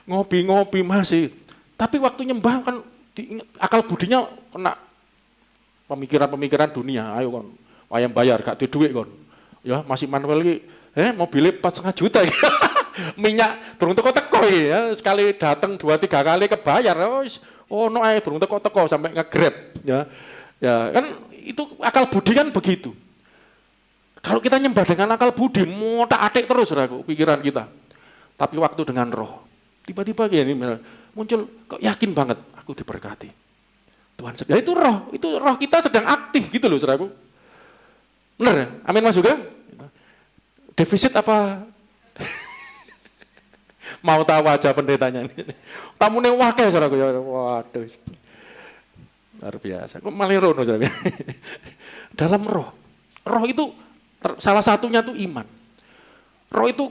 ngopi masih. Tapi waktu nyembah kan akal budinya kena pemikiran-pemikiran dunia. Ayo kon, wayang bayar gak duit kon. Ya masih manual iki, mobilnya 4,5 juta. Minyak durung teko-teko ya, sekali datang 2-3 kali kebayar. No ae durung teko-teko sampai nge-grab ya. Ya kan itu akal budi kan begitu. Kalau kita nyembah dengan akal budi, motak-atik terus Saudaraku, pikiran kita. Tapi waktu dengan roh, tiba-tiba gini muncul, kok yakin banget aku diberkati. Tuhan sedang, itu roh kita sedang aktif gitu loh Saudaraku. Benar ya? Amin Mas juga? Defisit apa? Mau tahu aja pendetanya ini. Tamunya wakil Saudaraku ya. Waduh. Luar biasa. Kok malirono Saudaraku. Dalam roh. Roh itu salah satunya tuh iman. Roh itu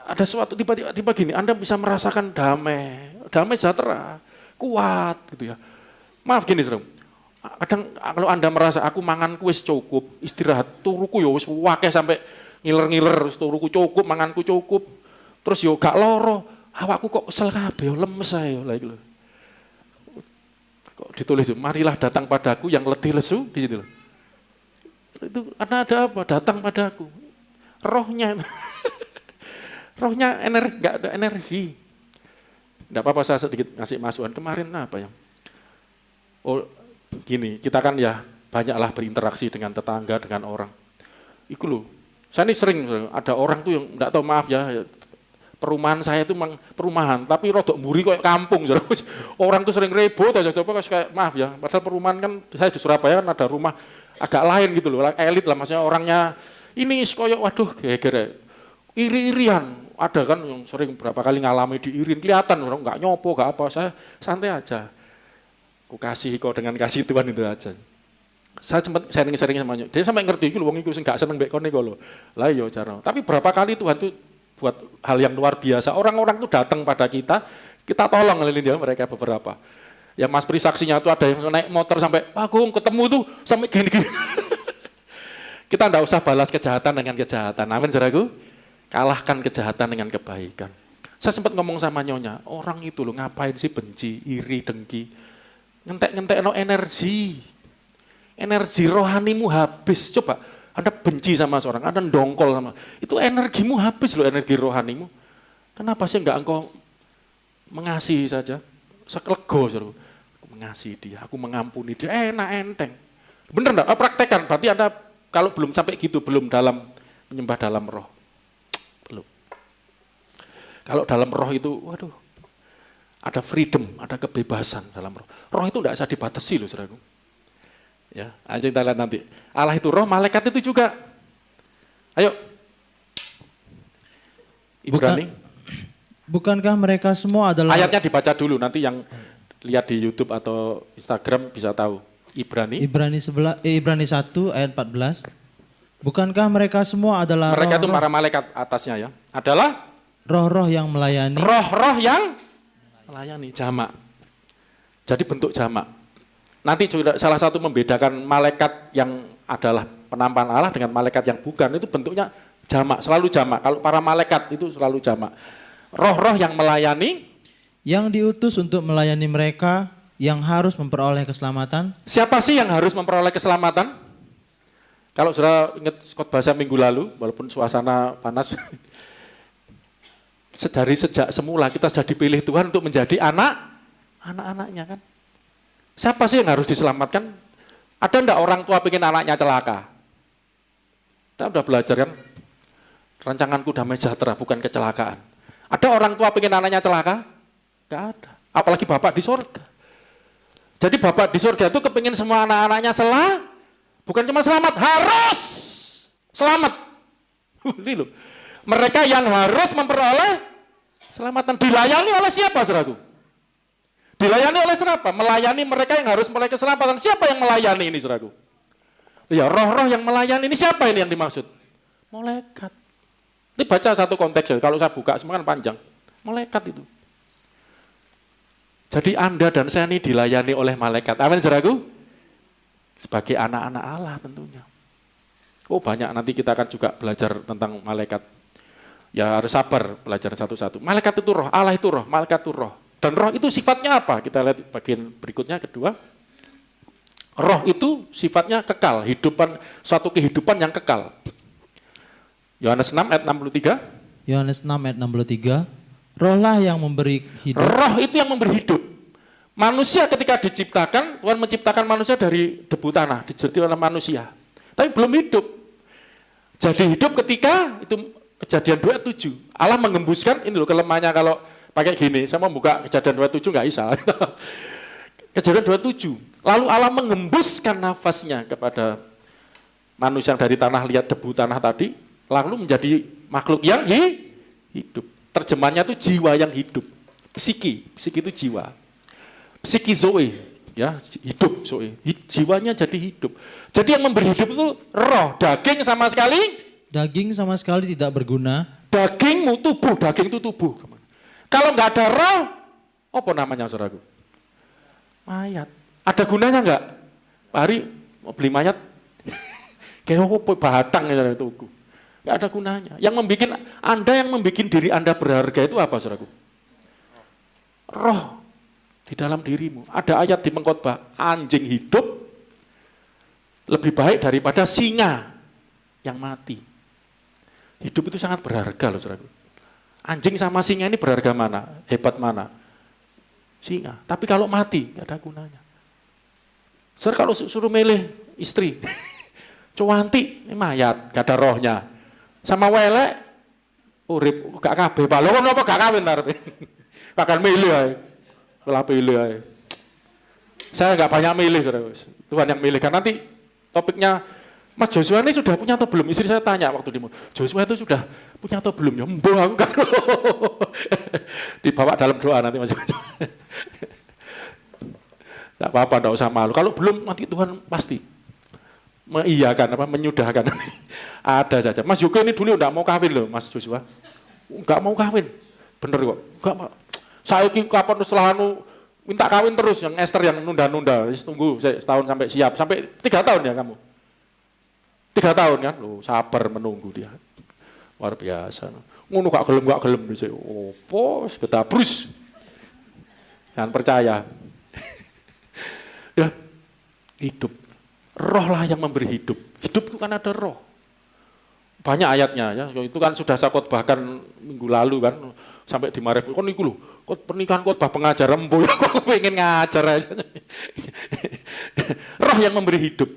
ada suatu tiba-tiba gini, Anda bisa merasakan damai sejahtera, kuat gitu ya. Maaf gini, Saudara. Kadang kalau Anda merasa aku manganku wis cukup, istirahat, turuku yo wis wakeh sampai ngiler-ngiler, turuku cukup, manganku cukup. Terus yo gak loro, awakku kok kesel kabeh, lemes ae yo lha iki lho. Kok ditulis marilah datang padaku yang letih lesu di situ loh. Itu karena ada apa? Datang padaku. Rohnya. Rohnya energi, enggak ada energi. Enggak apa-apa saya sedikit ngasih masukan. Kemarin apa ya? Gini, kita kan ya banyaklah berinteraksi dengan tetangga, dengan orang. Iku loh. Saya ini sering ada orang tuh yang enggak tahu, maaf ya, perumahan saya itu memang perumahan, tapi rodok mburi kayak kampung. Orang tuh sering ribut aja, kayak maaf ya, padahal perumahan kan, saya di Surabaya kan ada rumah agak lain gitu loh, elit lah, maksudnya orangnya ini koyok, waduh, geger, iri-irian, ada kan yang sering berapa kali ngalami diirin, kelihatan orang nggak nyopo, nggak apa, saya santai aja, aku kasih kok dengan kasih Tuhan itu aja. Saya sempat sharing-sharing sama dia sampai ngerti itu, wong iku sing gak seneng mbek kene kok lho. Lah iya cara. Tapi berapa kali Tuhan tuh buat hal yang luar biasa. Orang-orang itu datang pada kita tolong ngelilin dia mereka beberapa. Ya Mas Pri saksinya tuh ada yang naik motor sampai, Agung ketemu tuh sampai gini-gini. Kita enggak usah balas kejahatan dengan kejahatan. Amin saudaraku. Kalahkan kejahatan dengan kebaikan. Saya sempat ngomong sama nyonya, orang itu loh ngapain sih benci, iri, dengki. Ngentek-ngentek no energi. Energi rohanimu habis. Coba Anda benci sama seorang, Anda dongkol sama, itu energimu habis loh, energi rohanimu. Kenapa sih enggak engkau mengasihi saja? Sekelego, aku mengasihi dia, aku mengampuni dia, enak enteng. Bener enggak? Praktekkan, berarti Anda kalau belum sampai gitu, belum dalam menyembah dalam roh. Belum. Kalau dalam roh itu, waduh, ada freedom, ada kebebasan dalam roh. Roh itu enggak bisa dibatasi loh, saudaraku. Ya, aja kita lihat nanti. Allah itu roh, malaikat itu juga. Ayo. Ibrani. Bukankah mereka semua adalah... Ayatnya dibaca dulu, nanti yang lihat di YouTube atau Instagram bisa tahu. Ibrani 1 ayat 14. Bukankah mereka semua adalah mereka itu para malaikat atasnya ya. Adalah roh-roh yang melayani. Roh-roh yang melayani, jamak. Jadi bentuk jamak. Nanti juga salah satu membedakan malaikat yang adalah penampakan Allah dengan malaikat yang bukan, itu bentuknya jamak, selalu jamak. Kalau para malaikat itu selalu jamak. Roh-roh yang melayani, yang diutus untuk melayani mereka yang harus memperoleh keselamatan? Siapa sih yang harus memperoleh keselamatan? Kalau saudara ingat khotbah saya minggu lalu, walaupun suasana panas, dari sejak semula kita sudah dipilih Tuhan untuk menjadi anak-anaknya kan. Siapa sih yang harus diselamatkan? Ada enggak orang tua pengen anaknya celaka? Kita udah belajar kan, rancanganku damai sejahtera bukan kecelakaan. Ada orang tua pengen anaknya celaka? Enggak ada. Apalagi bapak di sorga. Jadi bapak di surga itu kepingin semua anak-anaknya bukan cuma selamat, harus selamat. Ini loh. Mereka yang harus memperoleh keselamatan. Dilayani oleh siapa, saudaraku? Dilayani oleh siapa? Melayani mereka yang harus memperoleh keselamatan. Siapa yang melayani ini, saudaraku? Ya, roh-roh yang melayani ini siapa ini yang dimaksud? Malaikat. Ini baca satu konteks ya, kalau saya buka semua kan panjang. Malaikat itu. Jadi Anda dan saya ini dilayani oleh malaikat. Amin, saudaraku? Sebagai anak-anak Allah tentunya. Oh banyak, nanti kita akan juga belajar tentang malaikat. Ya harus sabar belajar satu-satu. Malaikat itu roh, Allah itu roh, malaikat itu roh. Dan roh itu sifatnya apa? Kita lihat bagian berikutnya, kedua. Roh itu sifatnya kekal, suatu kehidupan yang kekal. Yohanes 6 ayat 63. Yohanes 6 ayat 63. Rohlah yang memberi hidup. Roh itu yang memberi hidup. Manusia ketika diciptakan, Tuhan menciptakan manusia dari debu tanah, dijadikan oleh manusia. Tapi belum hidup. Jadi hidup ketika, itu Kejadian 2 ayat 7. Allah mengembuskan, ini loh kelemahannya kalau pakai gini, saya mau buka Kejadian 2 ayat 7 nggak bisa. Kejadian 2 ayat 7. Lalu Allah mengembuskan nafasnya kepada manusia yang dari tanah, lihat debu tanah tadi, lalu menjadi makhluk yang hidup. Terjemahnya itu jiwa yang hidup. Psiki itu jiwa. Psiki zoe, ya, hidup zoe. Jiwanya jadi hidup. Jadi yang memberi hidup itu roh, daging sama sekali tidak berguna. Daging itu tubuh. Kalau nggak ada roh, apa namanya, saudaraku? Mayat. Ada gunanya nggak? Pak Hari mau beli mayat, kayak apa batang ya tuku. Nggak ada gunanya. Yang membuat diri Anda berharga itu apa, saudaraku? Roh di dalam dirimu. Ada ayat di pengkhotbah, anjing hidup lebih baik daripada singa yang mati. Hidup itu sangat berharga loh, saudaraku. Anjing sama singa ini berharga mana? Hebat mana? Singa. Tapi kalau mati, nggak ada gunanya. Saudara kalau suruh milih istri, cuanti, ini mayat, gak ada rohnya. Sama welek, urip gak kabeh, balon apa gak kawin arep. Bakal milih ae. Lah pilih ae. Saya enggak banyak milih, Saudara. Tuhan yang milih. Kan nanti topiknya Mas Joshua ini sudah punya atau belum? Istri saya tanya waktu di Joshua itu sudah punya atau belum? Ya mbuh aku kan. Dibawa dalam doa nanti Mas. Enggak apa-apa, enggak usah malu. Kalau belum nanti Tuhan pasti mengiyakan menyudahkan. Ada saja. Mas Yoga ini dulu enggak mau kawin loh, Mas Joshua. Enggak mau kawin. Bener kok. Enggak mau. Saya kapan setelah minta kawin terus, yang Esther yang nunda-nunda. Tunggu setahun sampai siap. Sampai 3 tahun ya kamu. 3 tahun kan. Loh, sabar menunggu dia. Luar biasa. Ngono gak gelem dhisik. Opo betabrus. Jangan percaya. Ya, hidup. Roh lah yang memberi hidup. Hidup itu kan ada roh. Banyak ayatnya ya. Itu kan sudah saya khotbahkan minggu lalu kan. Sampai di Marep. Kon niku lho, pernikahan khotbah pengajar embo ya kok pengen ngajar aja. Roh yang memberi hidup.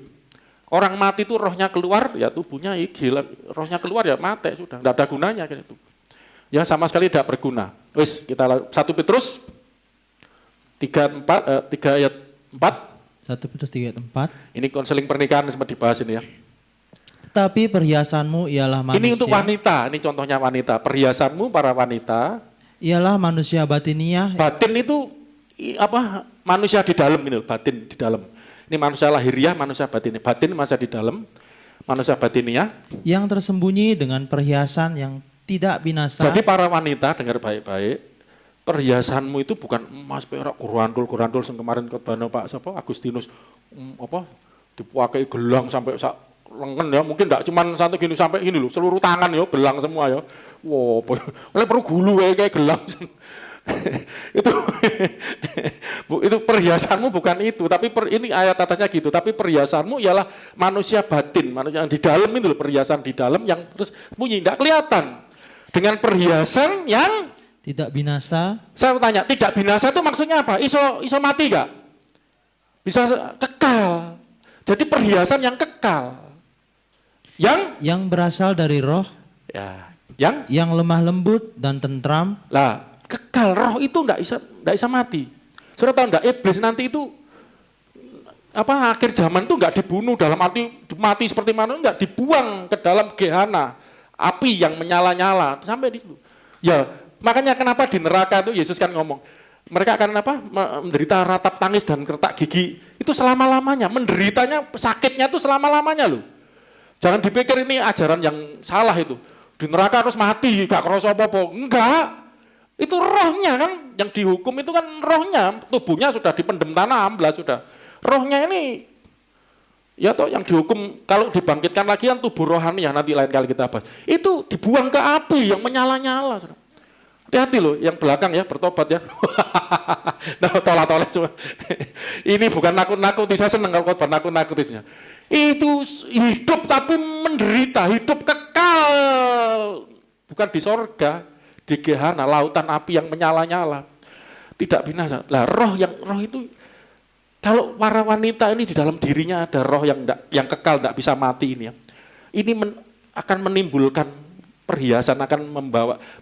Orang mati itu rohnya keluar, ya tubuhnya gila. Rohnya keluar ya mati sudah, enggak ada gunanya kan itu. Ya sama sekali tidak berguna. Wis, kita 1 Petrus 3 ayat 4. 1 Petrus 3 ayat 4. Ini konseling pernikahan sempat dibahas ini ya. Tetapi perhiasanmu ialah manusia. Ini untuk wanita, ini contohnya wanita. Perhiasanmu para wanita ialah manusia batiniah. Batin itu apa? Manusia di dalam ini, batin di dalam. Ini manusia lahiriah, manusia batin. Batin masih di dalam, manusia batiniah. Yang tersembunyi dengan perhiasan yang tidak binasa. Jadi para wanita dengar baik-baik, perhiasanmu itu bukan emas, perak, kurandul sing kemarin khotbah Pak sapa Agustinus apa dipakai gelang sampai sak lengan ya, mungkin enggak cuma satu gini sampai ini loh, seluruh tangan ya gelang semua ya. Wow, oleh perlu gulu kayak gelang. itu itu perhiasanmu bukan itu, tapi ini ayat atasnya gitu, tapi perhiasanmu ialah manusia batin, manusia yang di dalam itu loh, perhiasan di dalam yang terus bunyi, tidak kelihatan. Dengan perhiasan yang tidak binasa. Saya tanya, tidak binasa itu maksudnya apa? Iso mati gak? Bisa kekal. Jadi perhiasan yang kekal. Yang berasal dari roh, ya, yang lemah lembut dan tentram. Lah, kekal, roh itu enggak bisa mati. Saudara tahu enggak, iblis nanti itu akhir zaman itu enggak dibunuh dalam arti mati seperti mana, enggak, dibuang ke dalam gehana, api yang menyala-nyala sampai di situ. Ya, makanya kenapa di neraka itu Yesus kan ngomong, mereka akan menderita ratap tangis dan kertak gigi itu selama-lamanya, menderitanya, sakitnya itu selama-lamanya loh. Jangan dipikir ini ajaran yang salah itu. Di neraka harus mati, gak kerasa apa-apa. Enggak. Itu rohnya kan, yang dihukum itu kan rohnya, tubuhnya sudah dipendem tanah, amblas sudah. Rohnya ini, ya toh yang dihukum, kalau dibangkitkan lagi kan tubuh rohani ya, nanti lain kali kita bahas. Itu dibuang ke api yang menyala-nyala. Hati-hati loh, yang belakang ya, bertobat ya. Nah, tolak-tolak cuma. Ini bukan nakut-nakuti, saya senang kalau khotbah nakut-nakutinya. Itu hidup tapi menderita, hidup kekal. Bukan di sorga, di gehana, lautan api yang menyala-nyala. Tidak binasa. Lah roh itu, kalau para wanita ini di dalam dirinya ada roh yang kekal, tidak bisa mati ini ya. Ini akan menimbulkan perhiasan, akan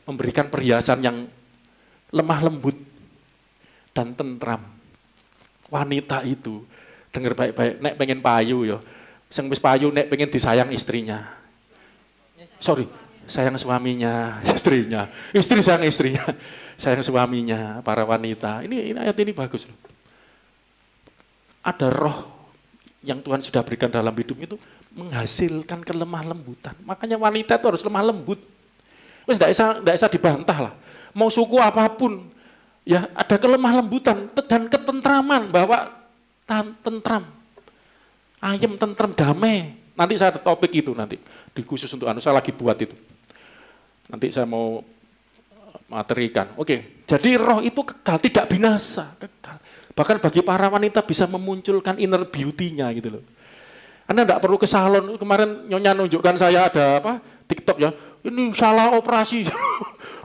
memberikan perhiasan yang lemah lembut dan tentram. Wanita itu, dengar baik-baik, nek pengen payu ya. Sing wis payu nek pengen disayang istrinya. Sayang suaminya, istrinya. Istri sayang istrinya, sayang suaminya, para wanita. Ini ayat ini bagus loh. Ada roh yang Tuhan sudah berikan dalam hidup itu menghasilkan kelemah lembutan. Makanya wanita itu harus lemah lembut. Wis enggak bisa dibantah lah. Mau suku apapun, ya ada kelemah lembutan dan ketentraman, bahwa tentram. Ayem, tentram, damai. Nanti saya ada topik itu nanti di khusus untuk saya lagi buat itu. Nanti saya mau materikan. Oke, jadi roh itu kekal, tidak binasa, kekal. Bahkan bagi para wanita bisa memunculkan inner beauty-nya gitu loh. Anda enggak perlu ke salon. Kemarin Nyonya nunjukkan saya ada TikTok ya. Ini salah operasi.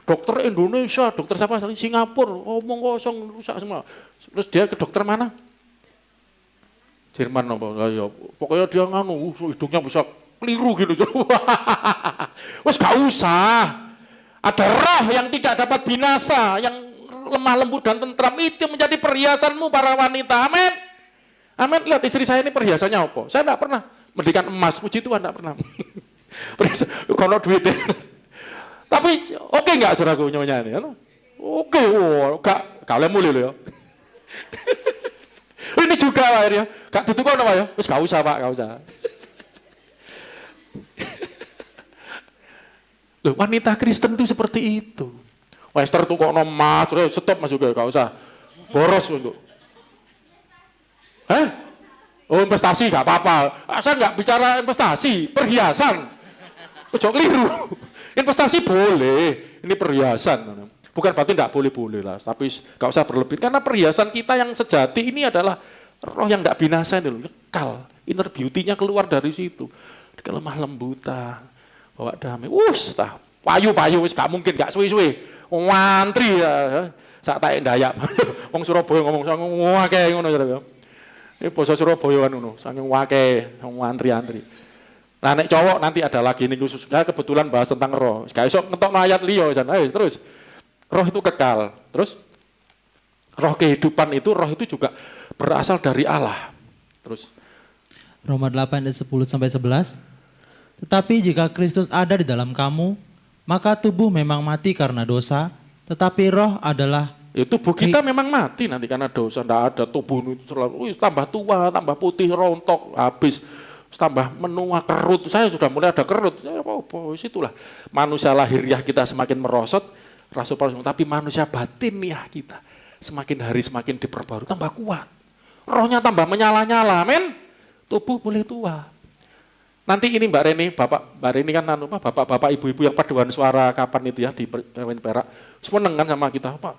Dokter Indonesia, dokter siapa? Singapura, omong kosong, rusak semua. Terus dia ke dokter mana? Jerman apa? Ya, pokoknya dia hidungnya bisa keliru gitu. Wes gak usah. Ada roh yang tidak dapat binasa, yang lemah lembut dan tentram, itu menjadi perhiasanmu para wanita. Amin. Amin. Lihat istri saya ini perhiasannya apa? Saya enggak pernah memberikan emas, puji Tuhan enggak pernah. Kalau duitnya. Tapi oke enggak saudaraku Nyonya ini? Oke, gak kalian mulai loh ya. Ini juga akhirnya, gak tutup apa ya? Terus gak usah Pak, gak usah. Loh, wanita Kristen itu seperti itu. Wester tuh kok emas, terus stop Mas juga, gak usah. Boros untuk. Oh investasi gak apa-apa. Saya gak bicara investasi, perhiasan. Ojo keliru. Investasi boleh, ini perhiasan. Bukan berarti tidak boleh-boleh lah, tapi gak usah berlebih. Karena perhiasan kita yang sejati ini adalah roh yang tidak binasa ini loh, kekal. Inner beauty-nya keluar dari situ. Kelemah lembutan, bawa damai. Payu-payu, gak mungkin, gak suwi-suwi. Ngantri ya, sak taek Dayak. Wong Surabaya ngomong, wah kayak ngono ya. Ini basa Surabaya kan ngono, saking wake, ngantri-antri. Nah nek cowok nanti ada lagi ini khusus. Saya kebetulan bahas tentang roh. Gak iso ngetokno ayat liya terus. Roh itu kekal. Terus roh kehidupan itu, roh itu juga berasal dari Allah. Terus Roma 8 ayat 10 sampai 11. Tetapi jika Kristus ada di dalam kamu, maka tubuh memang mati karena dosa, tetapi roh adalah tubuh kita memang mati nanti karena dosa. Tidak ada tubuh itu selalu tambah tua, tambah putih, rontok, habis, tambah menua, kerut. Saya sudah mulai ada kerut. Itulah manusia lahiriah kita semakin merosot. Rasul Paulus, tapi manusia batiniah kita semakin hari semakin diperbarui, tambah kuat. Rohnya tambah menyala-nyala, amin. Tubuh boleh tua. Nanti ini Mbak Reni kan bapak-bapak ibu-ibu yang paduan suara kapan itu ya di Kawin Perak. Seneng kan sama kita, Pak.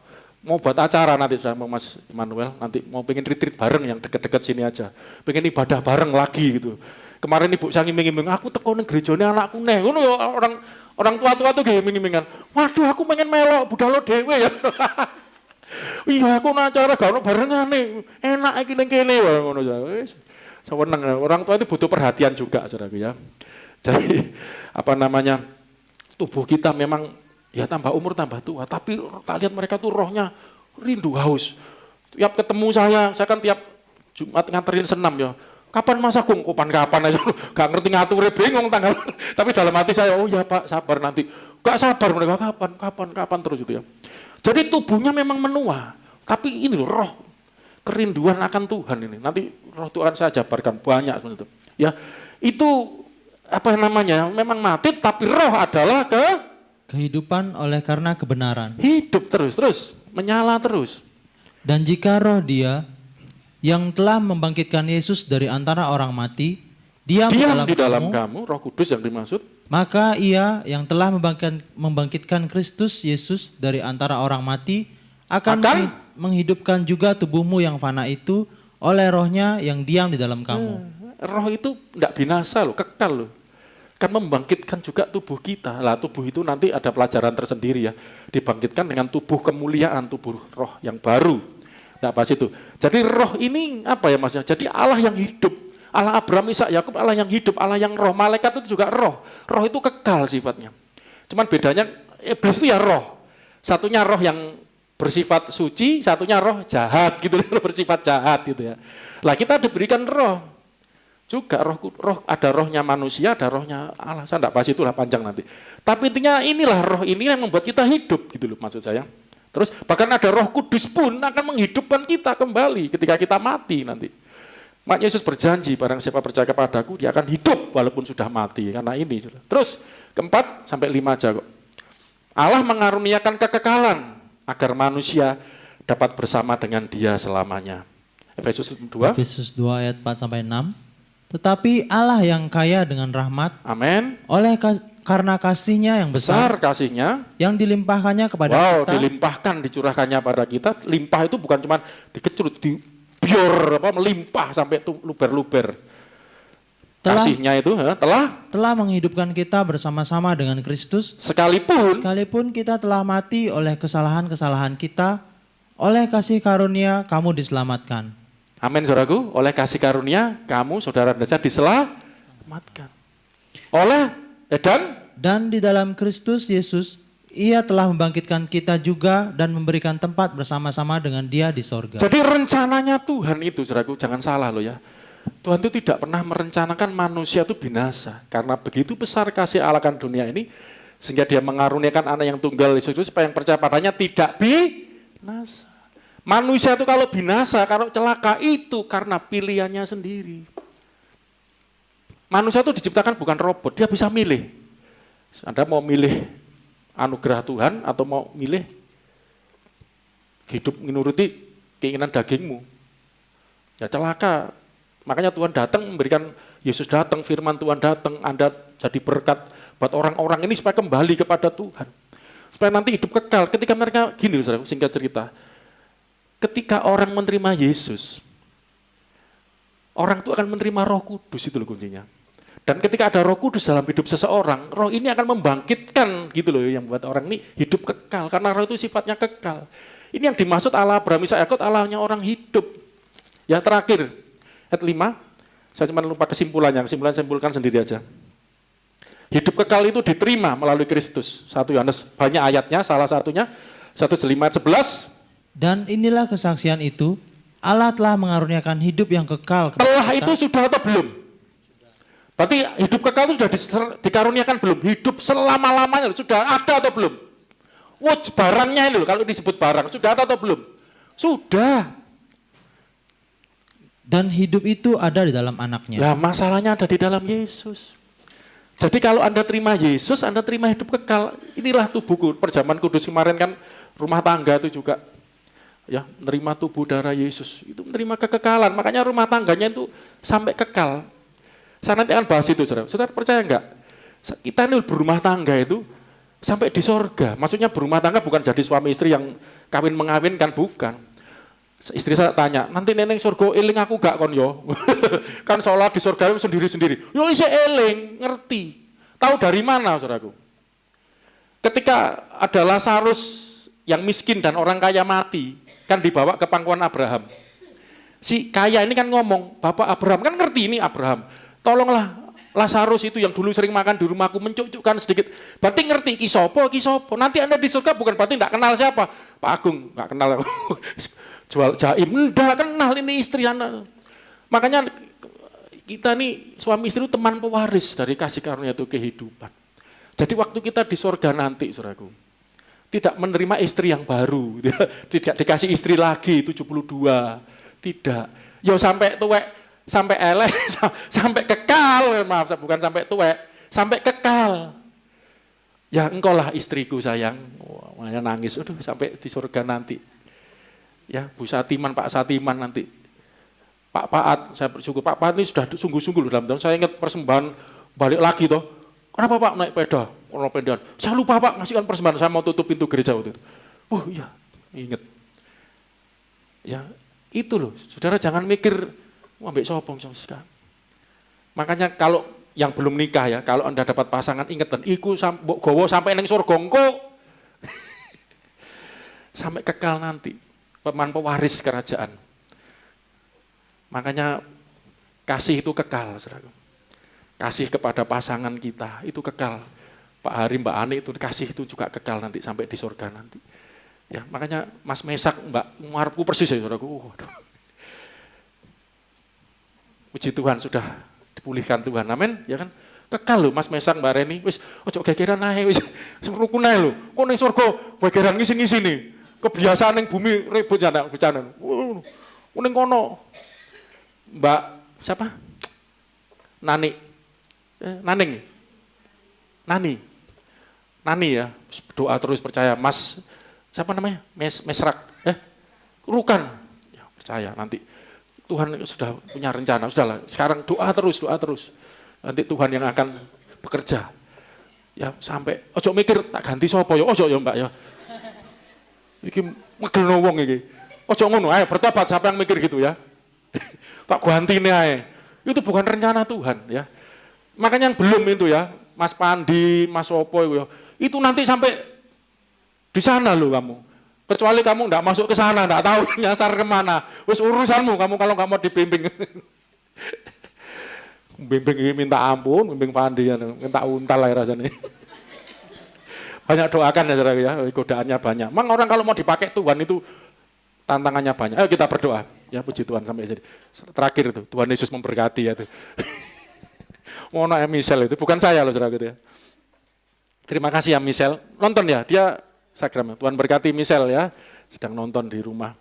Mau buat acara nanti sama Mas Immanuel, nanti mau pengen retreat bareng yang deket-deket sini aja. Pengen ibadah bareng lagi gitu. Kemarin Ibu saya ngiming-ngiming, aku teko ning gerejane anakku neh. Ngono ya orang tua-tua tuh kayak ngiming-ngimingan. Waduh, aku pengen melok budal dhewe ya. Iya, aku nang acara gak ono barengane. Enak iki ning kene wae ngono ya. Wis seneng. Orang tua itu butuh perhatian juga, Saudaraku ya. Jadi tubuh kita memang ya tambah umur tambah tua, tapi tak lihat mereka tuh rohnya rindu haus. Tiap ketemu saya kan tiap Jumat nganterin senam ya. Kapan Mas Agung? Kapan aja, gak ngerti ngaturnya, bingung tanggal. Tapi dalam hati saya, oh ya Pak, sabar nanti. Gak sabar mereka, kapan terus itu ya. Jadi tubuhnya memang menua, tapi ini loh roh, kerinduan akan Tuhan ini. Nanti roh Tuhan saya jabarkan banyak seperti itu. Ya, itu memang mati, tapi roh adalah kehidupan oleh karena kebenaran. Hidup terus, menyala terus. Dan jika roh Dia yang telah membangkitkan Yesus dari antara orang mati, diam di dalam kamu, Roh Kudus yang dimaksud, maka Ia yang telah membangkitkan Kristus Yesus dari antara orang mati akan menghidupkan juga tubuhmu yang fana itu oleh rohnya yang diam di dalam kamu. Roh itu tidak binasa loh, kekal loh. Kan membangkitkan juga tubuh kita. Lah tubuh itu nanti ada pelajaran tersendiri ya. Dibangkitkan dengan tubuh kemuliaan, tubuh roh yang baru. Nah pas itu. Jadi roh ini apa ya maksudnya? Jadi Allah yang hidup. Allah Abraham, Ishak, Yakub, Allah yang hidup, Allah yang roh. Malaikat itu juga roh. Roh itu kekal sifatnya. Cuman bedanya iblis itu ya roh. Satunya roh yang bersifat suci, satunya roh jahat gitu, bersifat jahat gitu ya. Lah kita diberikan roh. Juga roh ada rohnya manusia, ada rohnya Allah. Saya enggak bahas itulah panjang nanti. Tapi intinya inilah roh ini yang membuat kita hidup gitu loh maksud saya. Terus bahkan ada Roh Kudus pun akan menghidupkan kita kembali ketika kita mati nanti. Mak Yesus berjanji barang siapa percaya kepadaku dia akan hidup walaupun sudah mati karena ini. Terus keempat sampai 5 aja kok. Allah mengaruniakan kekekalan agar manusia dapat bersama dengan Dia selamanya. Efesus 2 ayat 4 sampai 6. Tetapi Allah yang kaya dengan rahmat, amin, karena kasih-Nya yang besar kasih-Nya yang dilimpahkannya kepada kita. Dilimpahkan, dicurahkannya pada kita. Limpah itu bukan cuma dikecurut, dibior melimpah sampai itu luber-luber. Kasih-Nya itu telah menghidupkan kita bersama-sama dengan Kristus, sekalipun kita telah mati oleh kesalahan-kesalahan kita, oleh kasih karunia kamu diselamatkan. Amin saudaraku, oleh kasih karunia kamu saudara saudara diselamatkan. Dan di dalam Kristus Yesus Ia telah membangkitkan kita juga dan memberikan tempat bersama-sama dengan Dia di sorga. Jadi rencananya Tuhan itu saudaraku, jangan salah loh ya. Tuhan itu tidak pernah merencanakan manusia itu binasa. Karena begitu besar kasih Allah akan dunia ini, sehingga Dia mengaruniakan anak yang tunggal Yesus Kristus supaya yang percaya padanya tidak binasa. Manusia itu kalau binasa, kalau celaka itu karena pilihannya sendiri. Manusia itu diciptakan bukan robot, dia bisa milih. Anda mau milih anugerah Tuhan atau mau milih hidup menuruti keinginan dagingmu. Ya celaka. Makanya Tuhan datang memberikan, Yesus datang, firman Tuhan datang, Anda jadi berkat buat orang-orang ini supaya kembali kepada Tuhan. Supaya nanti hidup kekal. Ketika mereka, gini saudara, singkat cerita. Ketika orang menerima Yesus, orang itu akan menerima Roh Kudus, itu loh kuncinya. Dan ketika ada Roh Kudus dalam hidup seseorang, roh ini akan membangkitkan gitu loh yang membuat orang ini hidup kekal karena roh itu sifatnya kekal. Ini yang dimaksud Allah Abraham, Ishak, Yakub, Allahnya orang hidup. Yang terakhir, ayat 5, saya cuma lupa kesimpulannya, simpulkan sendiri aja. Hidup kekal itu diterima melalui Kristus. 1 Yohanes, banyak ayatnya, salah satunya 1:5 ayat 11. Dan inilah kesaksian itu, Allah telah mengaruniakan hidup yang kekal kepada telah kita. Itu sudah atau belum? Berarti hidup kekal itu sudah dikaruniakan belum? Hidup selama-lamanya sudah ada atau belum? Barangnya ini loh, kalau disebut barang, sudah ada atau belum? Sudah. Dan hidup itu ada di dalam anaknya. Nah masalahnya ada di dalam Yesus. Jadi kalau Anda terima Yesus, Anda terima hidup kekal. Inilah tubuhku. Perjamuan kudus kemarin kan rumah tangga itu juga ya menerima tubuh darah Yesus, itu menerima kekekalan. Makanya rumah tangganya itu sampai kekal. Saya nanti akan bahas itu, saudara. Saudara percaya enggak? Kita ini berumah tangga itu sampai di sorga. Maksudnya berumah tangga bukan jadi suami istri yang kawin mengawinkan, bukan. Istri saya tanya, nanti neneng surga eling aku gak kon yo? Kan sholat di surga sendiri-sendiri. Yo isi eling, ngerti. Tahu dari mana saudaraku? Ketika ada Lazarus yang miskin dan orang kaya mati, kan dibawa ke pangkuan Abraham. Si kaya ini kan ngomong, Bapak Abraham, kan ngerti ini Abraham. Tolonglah Lazarus itu yang dulu sering makan di rumahku mencucukkan sedikit. Berarti ngerti kisopo. Nanti Anda di surga bukan berarti enggak kenal siapa. Pak Agung, enggak kenal. Jual jaim, enggak kenal ini istri Anda. Makanya kita nih suami istri itu teman pewaris dari kasih karunia itu kehidupan. Jadi waktu kita di surga nanti, saudaraku, tidak menerima istri yang baru, tidak dikasih istri lagi 72, tidak. Yo sampai tuwek, sampai elek, sampai kekal, maaf, bukan sampai tuwek, sampai kekal. Ya engkau lah istriku sayang, makanya nangis, aduh sampai di surga nanti. Ya Bu Satiman, Pak Satiman nanti, Pak Paat, saya bersyukur, Pak Paat ini sudah sungguh-sungguh loh dalam tahun, saya ingat persembahan balik lagi toh. Kenapa Pak naik peda? Orang pedaan. Saya lupa Pak, ngasihkan persembahan, saya mau tutup pintu gereja waktu itu. Iya, ingat. Ya, itu loh, saudara jangan mikir, ambek sopong sekarang. Makanya kalau yang belum nikah ya, kalau Anda dapat pasangan, ingat dan iku mbok gowo sampai neng surga engko. Sampai kekal nanti, peman pewaris kerajaan. Makanya kasih itu kekal, saudara. Kasih kepada pasangan kita itu kekal. Pak Hari, Mbak Ani itu kasih itu juga kekal nanti sampai di surga nanti. Ya, makanya Mas Mesak, Mbak Marku persis ya saudaraku. Puji Tuhan sudah dipulihkan Tuhan. Amin, ya kan? Kekal loh Mas Mesak, Mbak Reni. Wis ojo gegeran ae wis rukun ae lho. Kok ning surga gegeran ngisi-ngisi nih. Kebiasaan ning bumi ribut ya ndak bercanda. Ning kono. Mbak siapa? Nani. Nani ya, doa terus percaya. Mas, siapa namanya? Mesrak, Rukan, ya, percaya nanti Tuhan sudah punya rencana. Sudahlah, sekarang doa terus. Nanti Tuhan yang akan bekerja. Ya sampai, ojo mikir tak ganti sopo ya, ojo ya Mbak ya. Iki megelno wong iki. Ojo ngono, ayo bertobat siapa yang mikir gitu ya. Tak gantine ae. Itu bukan rencana Tuhan ya. Makanya yang belum itu ya, Mas Pandi, Mas Opo itu nanti sampai di sana loh kamu. Kecuali kamu enggak masuk ke sana, enggak tahu nyasar kemana. Wis urusanmu kamu kalau enggak mau dibimbing. Bimbing ini minta ampun, bimbing Pandi ya, minta untal lah rasanya. Banyak doakan ya saudara ya, godaannya banyak. Memang orang kalau mau dipakai Tuhan itu tantangannya banyak. Ayo kita berdoa. Ya puji Tuhan sampai jadi. Terakhir itu, Tuhan Yesus memberkati ya itu. Mono Michelle itu, bukan saya loh saudara gitu ya. Terima kasih ya Michelle. Nonton ya, dia Instagram. Tuhan berkati Michelle ya, sedang nonton di rumah.